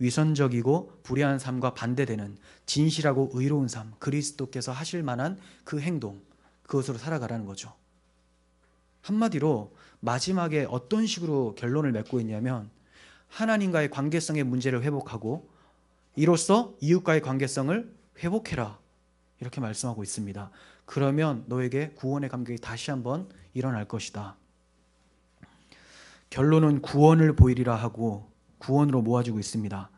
위선적이고 불의한 삶과 반대되는 진실하고 의로운 삶, 그리스도께서 하실 만한 그 행동, 그것으로 살아가라는 거죠. 한마디로 마지막에 어떤 식으로 결론을 맺고 있냐면 하나님과의 관계성의 문제를 회복하고 이로써 이웃과의 관계성을 회복해라, 이렇게 말씀하고 있습니다. 그러면 너에게 구원의 감격이 다시 한번 일어날 것이다. 결론은 구원을 보이리라 하고 구원으로 모아지고 있습니다.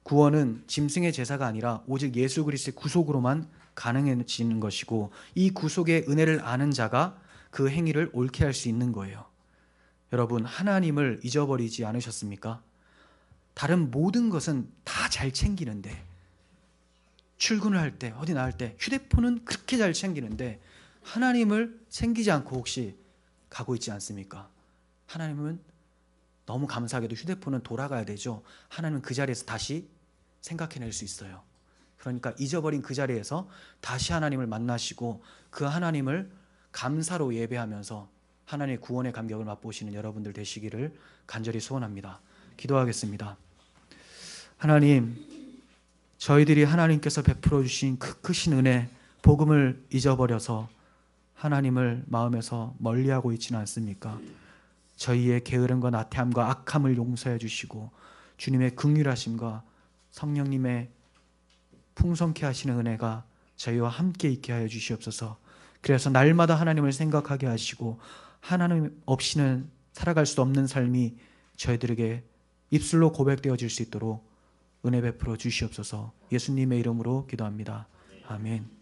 구원은 짐승의 제사가 아니라 오직 예수 그리스도의 구속으로만 가능해지는 것이고, 이 구속의 은혜를 아는 자가 그 행위를 옳게 할 수 있는 거예요. 여러분, 하나님을 잊어버리지 않으셨습니까? 다른 모든 것은 다 잘 챙기는데, 출근을 할 때, 어디 나갈 때 휴대폰은 그렇게 잘 챙기는데 하나님을 챙기지 않고 혹시 가고 있지 않습니까? 하나님은 너무 감사하게도 휴대폰은 돌아가야 되죠. 하나님은 그 자리에서 다시 생각해낼 수 있어요. 그러니까 잊어버린 그 자리에서 다시 하나님을 만나시고 그 하나님을 감사로 예배하면서 하나님의 구원의 감격을 맛보시는 여러분들 되시기를 간절히 소원합니다. 기도하겠습니다. 하나님, 저희들이 하나님께서 베풀어 주신 그 크신 은혜, 복음을 잊어버려서 하나님을 마음에서 멀리하고 있지는 않습니까? 저희의 게으름과 나태함과 악함을 용서해 주시고 주님의 긍휼하심과 성령님의 풍성케 하시는 은혜가 저희와 함께 있게 하여 주시옵소서. 그래서 날마다 하나님을 생각하게 하시고 하나님 없이는 살아갈 수 없는 삶이 저희들에게 입술로 고백되어질 수 있도록 은혜 베풀어 주시옵소서. 예수님의 이름으로 기도합니다. 아멘.